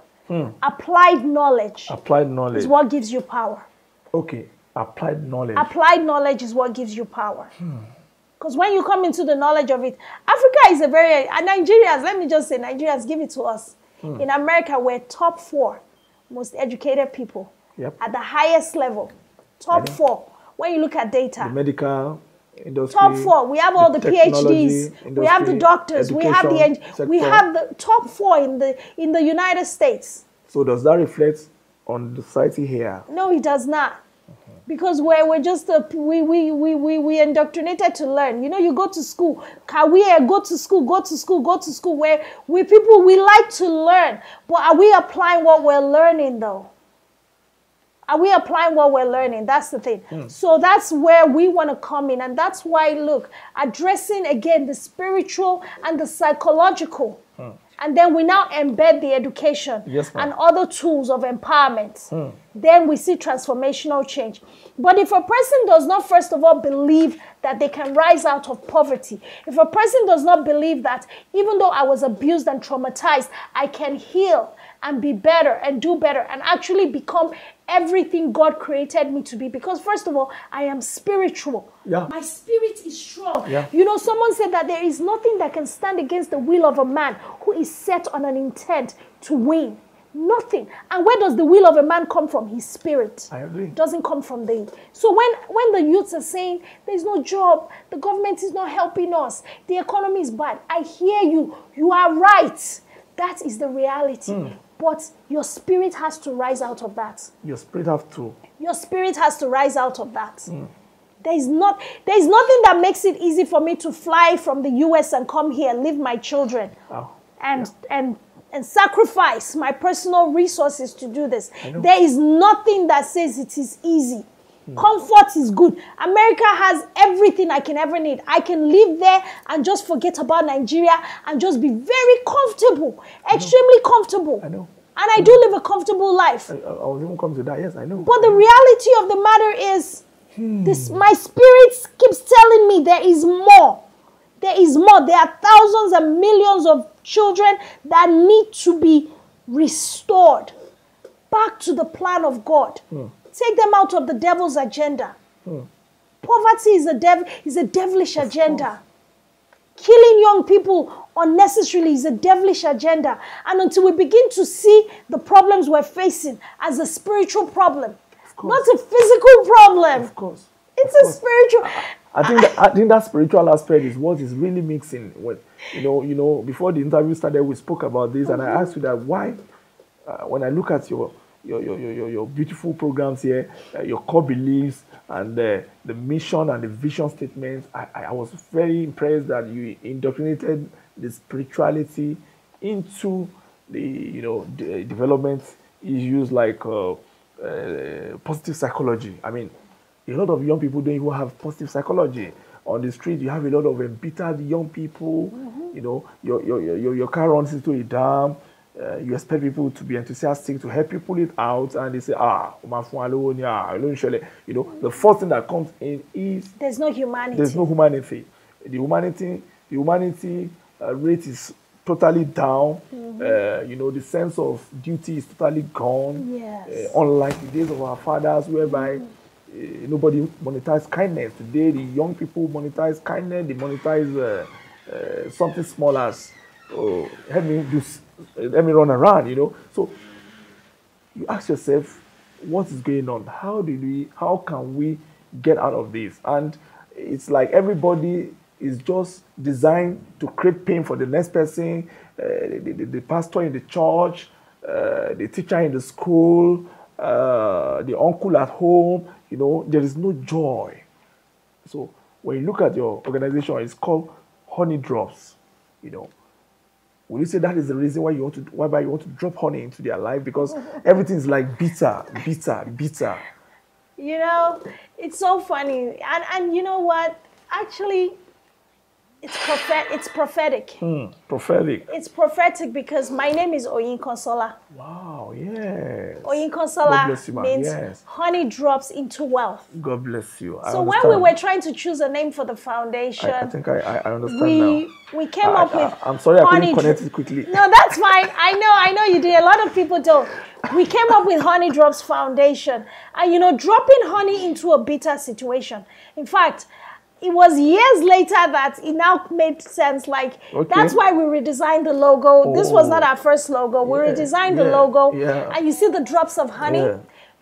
Applied knowledge. Applied knowledge is what gives you power. Okay, applied knowledge. Applied knowledge is what gives you power. Because when you come into the knowledge of it, Africa is Nigerians, let me just say, Nigerians, give it to us. In America, we're top 4 most educated people at the highest level. Top 4. When you look at data. The medical industry. Top 4. We have all the PhDs. Industry, we have the doctors. We have the top 4 in the United States. So does that reflect on the society here? No, it does not. Because we're just we indoctrinated to learn. You go to school. Can we go to school? Where we like to learn, but are we applying what we're learning though? Are we applying what we're learning? That's the thing. So that's where we want to come in. And that's why, look, addressing, again, the spiritual and the psychological. And then we now embed the education and other tools of empowerment. Then we see transformational change. But if a person does not, first of all, believe that they can rise out of poverty, if a person does not believe that even though I was abused and traumatized, I can heal and be better and do better and actually become everything God created me to be. Because first of all, I am spiritual. My spirit is strong. You know, someone said that there is nothing that can stand against the will of a man who is set on an intent to win. Nothing. And where does the will of a man come from? His spirit. I agree. It doesn't come from the... So when the youths are saying, there's no job, the government is not helping us, the economy is bad, I hear you. You are right. That is the reality. But your spirit has to rise out of that. Your spirit has to rise out of that. There is nothing that makes it easy for me to fly from the US and come here and leave my children and sacrifice my personal resources to do this. There is nothing that says it is easy. Comfort is good. America has everything I can ever need. I can live there and just forget about Nigeria and just be very comfortable, extremely comfortable. And I do live a comfortable life. I was even come to that. Yes, I know. But the reality of the matter is, my spirit keeps telling me there is more. There is more. There are thousands and millions of children that need to be restored back to the plan of God. Take them out of the devil's agenda. Poverty is a devilish agenda. Killing young people unnecessarily is a devilish agenda. And until we begin to see the problems we're facing as a spiritual problem, not a physical problem. Of course. It's a spiritual... I think that spiritual aspect is what is really mixing. When, you know, before the interview started, we spoke about this, and I asked you that why, when I look at your beautiful programs here, your core beliefs, and the mission and the vision statements, I was very impressed that you indoctrinated the spirituality into the development issues like positive psychology. I mean, a lot of young people don't even have positive psychology. On the street, you have a lot of embittered young people. You know, your car runs into a dam. You expect people to be enthusiastic to help you pull it out, and they say, you know, the first thing that comes in is there's no humanity. There's no humanity. The humanity rate is totally down. You know, the sense of duty is totally gone. Yes. Unlike the days of our fathers, whereby nobody monetized kindness. Today, the young people monetize kindness. They monetize something small as, let me run around, you know. So you ask yourself, what is going on? How can we get out of this? And it's like everybody is just designed to create pain for the next person. The pastor in the church, the teacher in the school, the uncle at home, you know, there is no joy. So when you look at your organization, it's called Honey Drops, you know. Will you say that is the reason why you want to drop honey into their life? Because everything is like bitter. You know, it's so funny. And you know what? Actually, it's prophetic. Prophetic. It's prophetic because my name is OYINKANSOLA. Wow, yes. OYINKANSOLA means honey drops into wealth. God bless you. So when we were trying to choose a name for the foundation, I think I understand now. We came up with I'm sorry, I couldn't connect it quickly. No, that's fine. I know you did. A lot of people don't. We came up with Honey Drops Foundation. And, you know, dropping honey into a bitter situation. In fact, it was years later that it now made sense. Like, that's why we redesigned the logo. This was not our first logo. We redesigned the logo. And you see the drops of honey.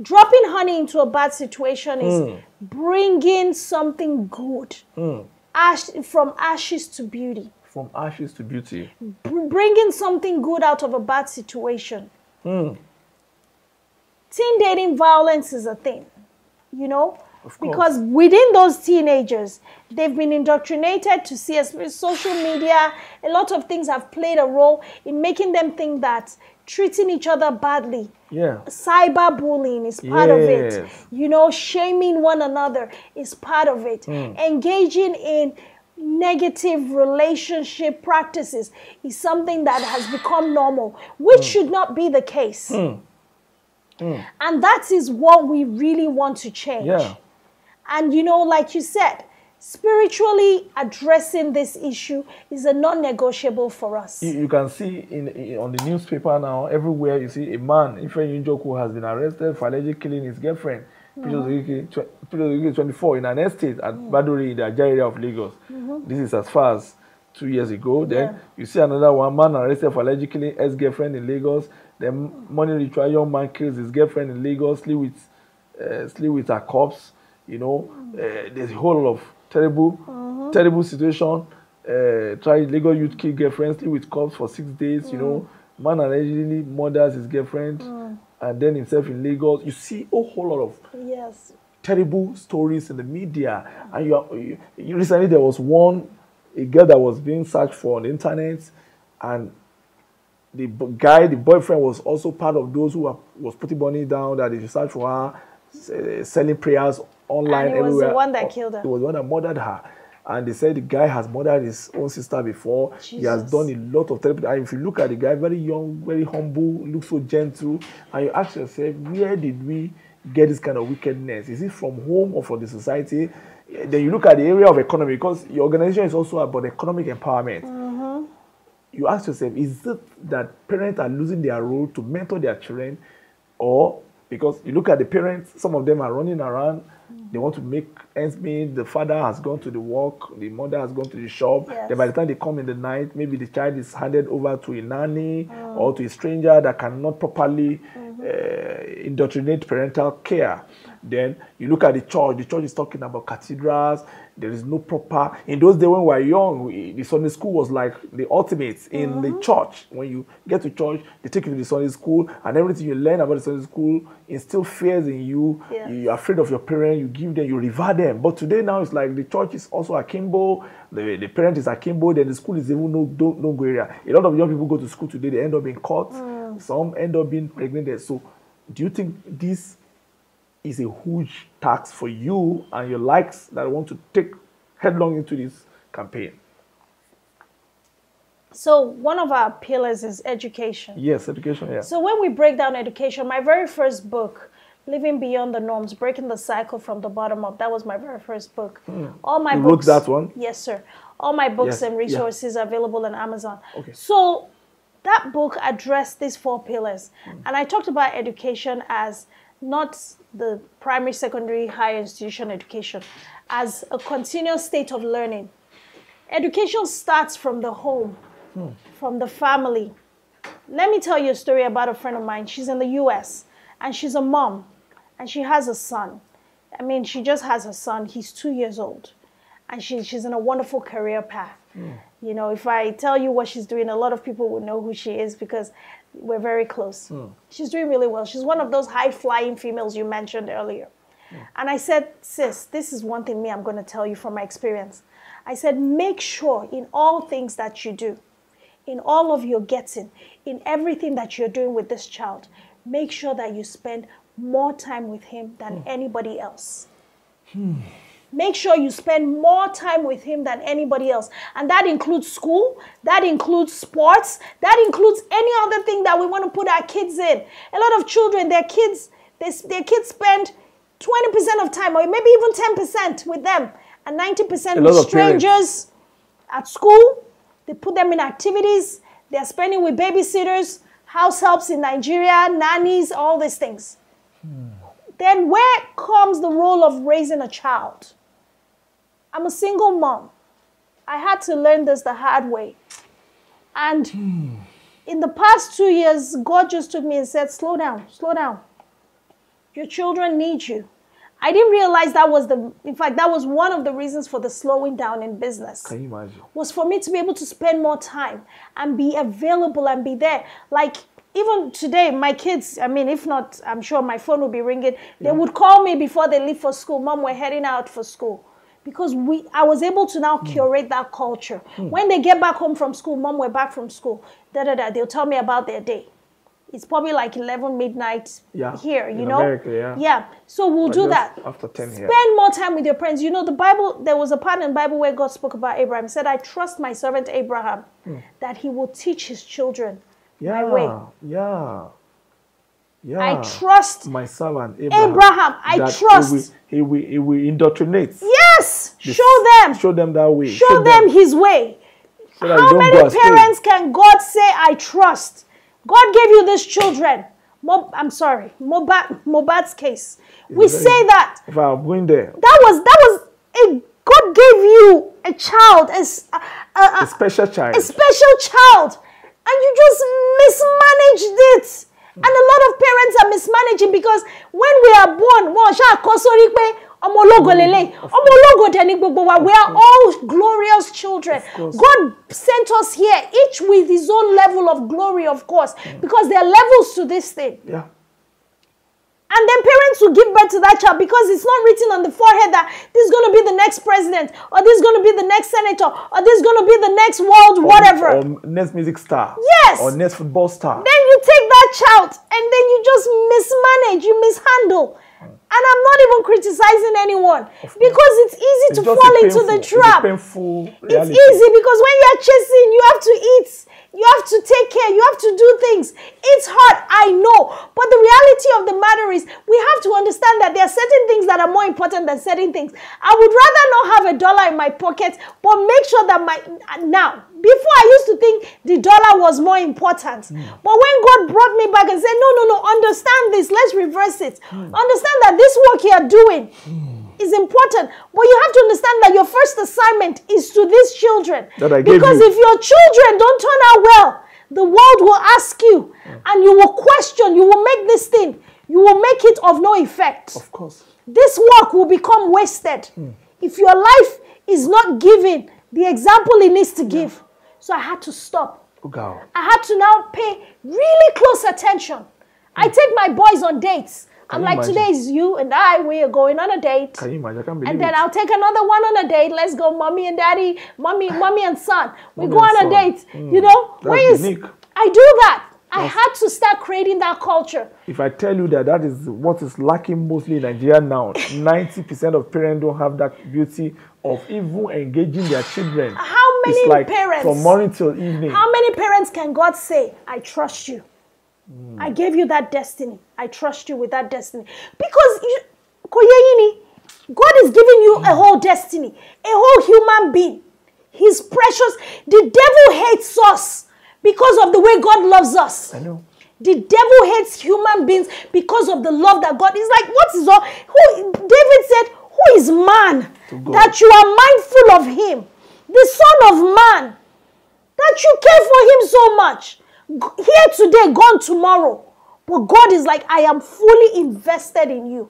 Dropping honey into a bad situation is bringing something good. From ashes to beauty. From ashes to beauty. Bringing something good out of a bad situation. Teen dating violence is a thing, you know? Because within those teenagers, they've been indoctrinated to see social media. A lot of things have played a role in making them think that treating each other badly. Yeah. Cyberbullying is part of it. Yes. You know, shaming one another is part of it. Engaging in negative relationship practices is something that has become normal, which should not be the case. And that is what we really want to change. Yeah. And you know, like you said, spiritually addressing this issue is a non-negotiable for us. You can see on the newspaper now, everywhere you see a man, Ife Yunjoku, has been arrested for allegedly killing his girlfriend, 24, in an estate at Baduri in the Ajah area of Lagos. This is as far as 2 years ago. Then you see another one man arrested for allegedly killing ex-girlfriend in Lagos. Then money ritual, young man kills his girlfriend in Lagos, sleep with her corpse. You know, there's a whole lot of terrible situation. Lagos youth kill girlfriend, sleep with corpse for 6 days. You know, man allegedly murders his girlfriend and then himself in Lagos. You see a whole lot of terrible stories in the media. And recently there was a girl that was being searched for on the internet, and the boyfriend was also part of those who was putting money down that they should search for her, selling prayers online and it everywhere. was the one that killed her. It was the one that murdered her. And they said the guy has murdered his own sister before. Jesus. He has done a lot of therapy. And if you look at the guy, very young, very humble, looks so gentle, and you ask yourself, where did we get this kind of wickedness? Is it from home or from the society? Then you look at the area of economy, because your organization is also about economic empowerment. You ask yourself, is it that parents are losing their role to mentor their children? Or because you look at the parents, some of them are running around, they want to make ends meet, the father has gone to the work, the mother has gone to the shop. Then by the time they come in the night, maybe the child is handed over to a nanny or to a stranger that cannot properly indoctrinate parental care. Then you look at the church is talking about cathedrals. There is no proper, in those days when we were young, the Sunday school was like the ultimate in the church. When you get to church, they take you to the Sunday school, and everything you learn about the Sunday school instill fears in you. You're afraid of your parents, you give them, you revere them. But today now it's like the church is also akimbo, the parent is akimbo, then the school is even no go area. A lot of young people go to school today, they end up being caught, some end up being pregnant. So do you think this is a huge tax for you and your likes that want to take headlong into this campaign? So one of our pillars is education. Yes, education, yeah. So when we break down education, my very first book, Living Beyond the Norms, Breaking the Cycle from the Bottom Up, that was my very first book. All my books. You wrote that one? Yes, sir. All my books and resources are available on Amazon. Okay. So that book addressed these 4 pillars. And I talked about education as not the primary, secondary, higher institution education, as a continuous state of learning. Education starts from the home, from the family. Let me tell you a story about a friend of mine. She's in the US, and she's a mom, and she has a son. I mean, she just has a son. He's 2 years old, and she's in a wonderful career path. You know, if I tell you what she's doing, a lot of people will know who she is because we're very close. She's doing really well. She's one of those high-flying females you mentioned earlier. And I said, sis, this is one thing I'm going to tell you from my experience. I said, make sure in all things that you do, in all of your getting, in everything that you're doing with this child, make sure that you spend more time with him than anybody else. Make sure you spend more time with him than anybody else. And that includes school, that includes sports, that includes any other thing that we want to put our kids in. A lot of children, their kids spend 20% of time, or maybe even 10% with them, and 90% with strangers at school. They put them in activities. They're spending with babysitters, house helps in Nigeria, nannies, all these things. Then where comes the role of raising a child? I'm a single mom. I had to learn this the hard way. And in the past 2 years, God just took me and said, slow down, slow down. Your children need you. I didn't realize that was that was one of the reasons for the slowing down in business. Can you imagine? Was for me to be able to spend more time and be available and be there. Like, even today, my kids, I mean, if not, I'm sure my phone will be ringing. They would call me before they leave for school. Mom, we're heading out for school. Because I was able to now curate that culture. When they get back home from school, Mom, we're back from school. They'll tell me about their day. It's probably like 11 midnight here, you know? America, yeah. So we'll do that. After 10 here. Spend more time with your parents. You know, the Bible, there was a part in the Bible where God spoke about Abraham. He said, I trust my servant Abraham that he will teach his children my way. I trust my servant Abraham. I trust. He will indoctrinate. Yes. Show them that way. Show them his way. So how many parents can God say, I trust? God gave you these children. I'm sorry, MOHBAD'S case. We say that. If I'm going there. God gave you a child, a special child. A special child. And you just mismanaged it. And a lot of parents are mismanaging because when we are born, we are all glorious children. God sent us here, each with his own level of glory, of course, because there are levels to this thing. Yeah. And then parents will give birth to that child because it's not written on the forehead that this is going to be the next president, or this is going to be the next senator, or this is going to be the next world whatever. Or next music star. Yes. Or next football star. Then you take that child and then you just mismanage, you mishandle. And I'm not even criticizing anyone because it's easy to fall into the trap. It's easy because when you're chasing, you have to eat. You have to take care. You have to do things. It's hard, I know. But the reality of the matter is we have to understand that there are certain things that are more important than certain things. I would rather not have $1 in my pocket, but make sure that before I used to think the dollar was more important. But when God brought me back and said, no, understand this. Let's reverse it. Understand that this work you are doing is important. But you have to understand that your first assignment is to these children. Because if your children don't turn out well, the world will ask you and you will question, you will make this thing, you will make it of no effect. Of course. This work will become wasted if your life is not giving the example it needs to give. So I had to stop. I had to now pay really close attention. I take my boys on dates. I'm like, today is you and I, we are going on a date. Can you imagine? I can't believe and then I'll take another one on a date. Let's go, mommy and daddy, mommy and son. We go on a date. You know, I do that. I had to start creating that culture. If I tell you that is what is lacking mostly in Nigeria now, 90% of parents don't have that beauty of even engaging their children. How many parents? From morning till evening. How many parents can God say, I trust you? I gave you that destiny. I trust you with that destiny. Because God is giving you a whole destiny, a whole human being. He's precious. The devil hates us because of the way God loves us. I know. The devil hates human beings because of the love that God is like. What is all? David said, who is man that you are mindful of him? The Son of Man, that you care for him so much. Here today, gone tomorrow. But God is like, I am fully invested in you.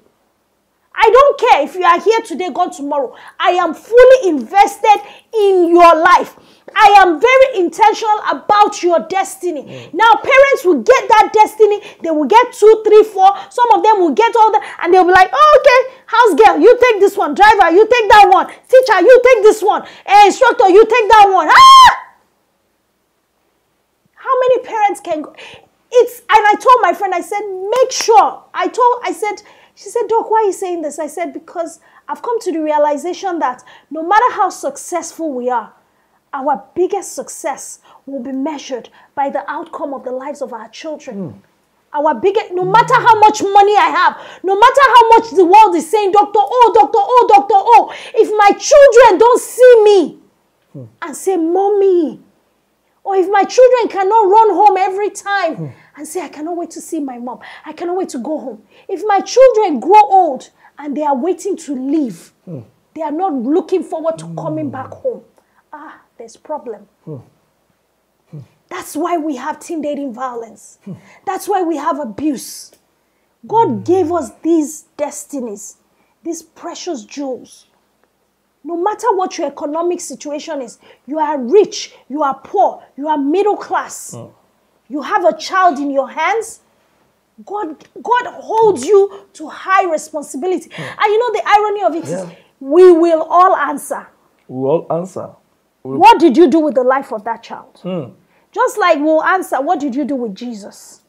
I don't care if you are here today, gone tomorrow. I am fully invested in your life. I am very intentional about your destiny. Now, parents will get that destiny. They will get 2, 3, 4. Some of them will get all that. And they'll be like, oh, okay, house girl, you take this one. Driver, you take that one. Teacher, you take this one. Instructor, you take that one. Ah! How many parents can go? And I told my friend, I said, make sure. She said, Doc, why are you saying this? I said, because I've come to the realization that no matter how successful we are, our biggest success will be measured by the outcome of the lives of our children. No matter how much money I have, no matter how much the world is saying, Dr. O, Dr. O, Dr. O, if my children don't see me and say, Mommy, or if my children cannot run home every time and say, I cannot wait to see my mom, I cannot wait to go home. If my children grow old and they are waiting to leave, they are not looking forward to coming back home, there's a problem. That's why we have teen dating violence. That's why we have abuse. God gave us these destinies, these precious jewels. No matter what your economic situation is, you are rich, you are poor, you are middle class, you have a child in your hands, God holds you to high responsibility. And you know the irony of it is, we will all answer. We will all answer. What did you do with the life of that child? Just like we'll answer, what did you do with Jesus?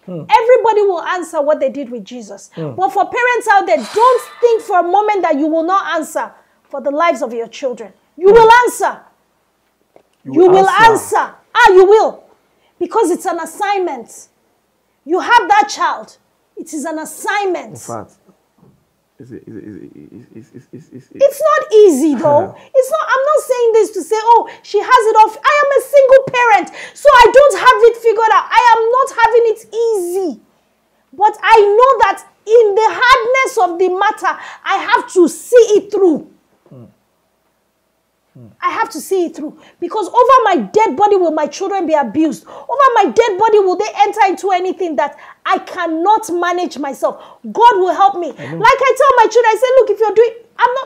Everybody will answer what they did with Jesus. But for parents out there, don't think for a moment that you will not answer for the lives of your children. You will answer. You will answer. You will. Because it's an assignment. You have that child. It is an assignment. In fact, it's not easy though. It's not. I'm not saying this to say, oh, she has it off. I am a single parent, so I don't have it figured out. I am not having it easy. But I know that in the hardness of the matter, I have to see it through. I have to see it through. Because over my dead body will my children be abused. Over my dead body will they enter into anything that I cannot manage myself. God will help me. Like I tell my children, I say, look, if you're doing,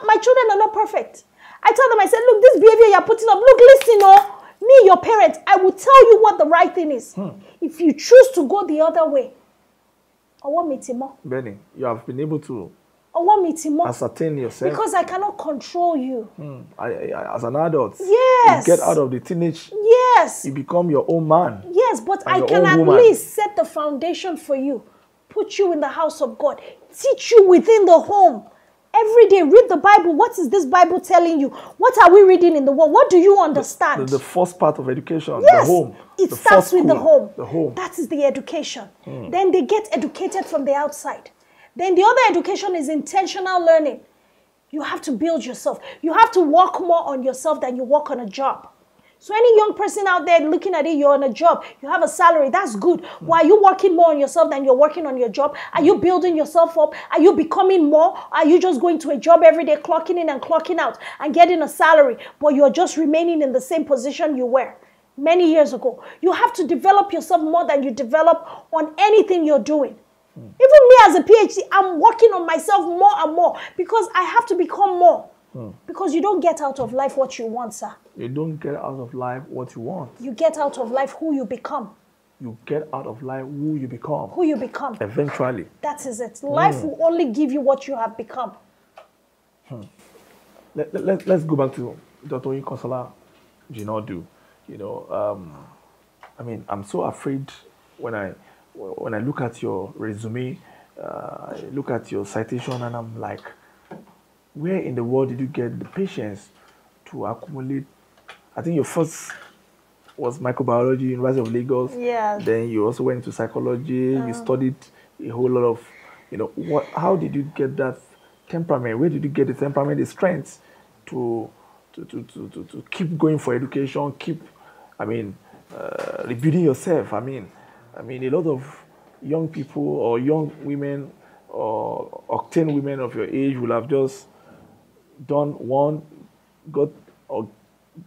my children are not perfect. I tell them, I say, look, this behavior you're putting up, look, listen, me, your parent, I will tell you what the right thing is. If you choose to go the other way, I want me to Benny, you have been able to ascertain yourself. Because I cannot control you. As an adult, yes, you get out of the teenage. Yes. You become your own man. Yes, but I can at least set the foundation for you. Put you in the house of God. Teach you within the home. Every day, read the Bible. What is this Bible telling you? What are we reading in the world? What do you understand? The first part of education, yes, the home. It starts with the home. The home. That is the education. Then they get educated from the outside. Then the other education is intentional learning. You have to build yourself. You have to work more on yourself than you work on a job. So any young person out there looking at it, you're on a job, you have a salary, that's good. Why are you working more on yourself than you're working on your job? Are you building yourself up? Are you becoming more? Are you just going to a job every day, clocking in and clocking out and getting a salary, but you're just remaining in the same position you were many years ago? You have to develop yourself more than you develop on anything you're doing. Even me as a PhD, I'm working on myself more and more because I have to become more. Because you don't get out of life what you want, sir. You don't get out of life what you want. You get out of life who you become. You get out of life who you become. Who you become. Eventually. That is it. Life will only give you what you have become. Let's go back to Dr. OYINKANSOLA JINADU. You know, I mean, I'm so afraid when I look at your resume, I look at your citation, and I'm like, where in the world did you get the patience to accumulate? I think your first was microbiology, University of Lagos. Yeah. Then you also went into psychology. You studied a whole lot of, you know, how did you get that temperament? Where did you get the temperament, the strength to keep going for education, keep, rebuilding yourself? I mean, a lot of young people or young women or octane women of your age will have just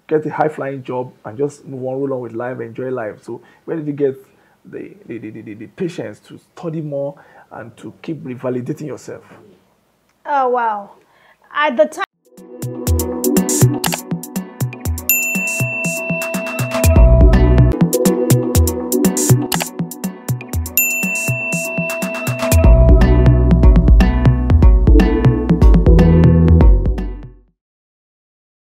get a high-flying job and just move on, roll on with life, enjoy life. So where did you get the patience to study more and to keep revalidating yourself? Oh, wow. At the time,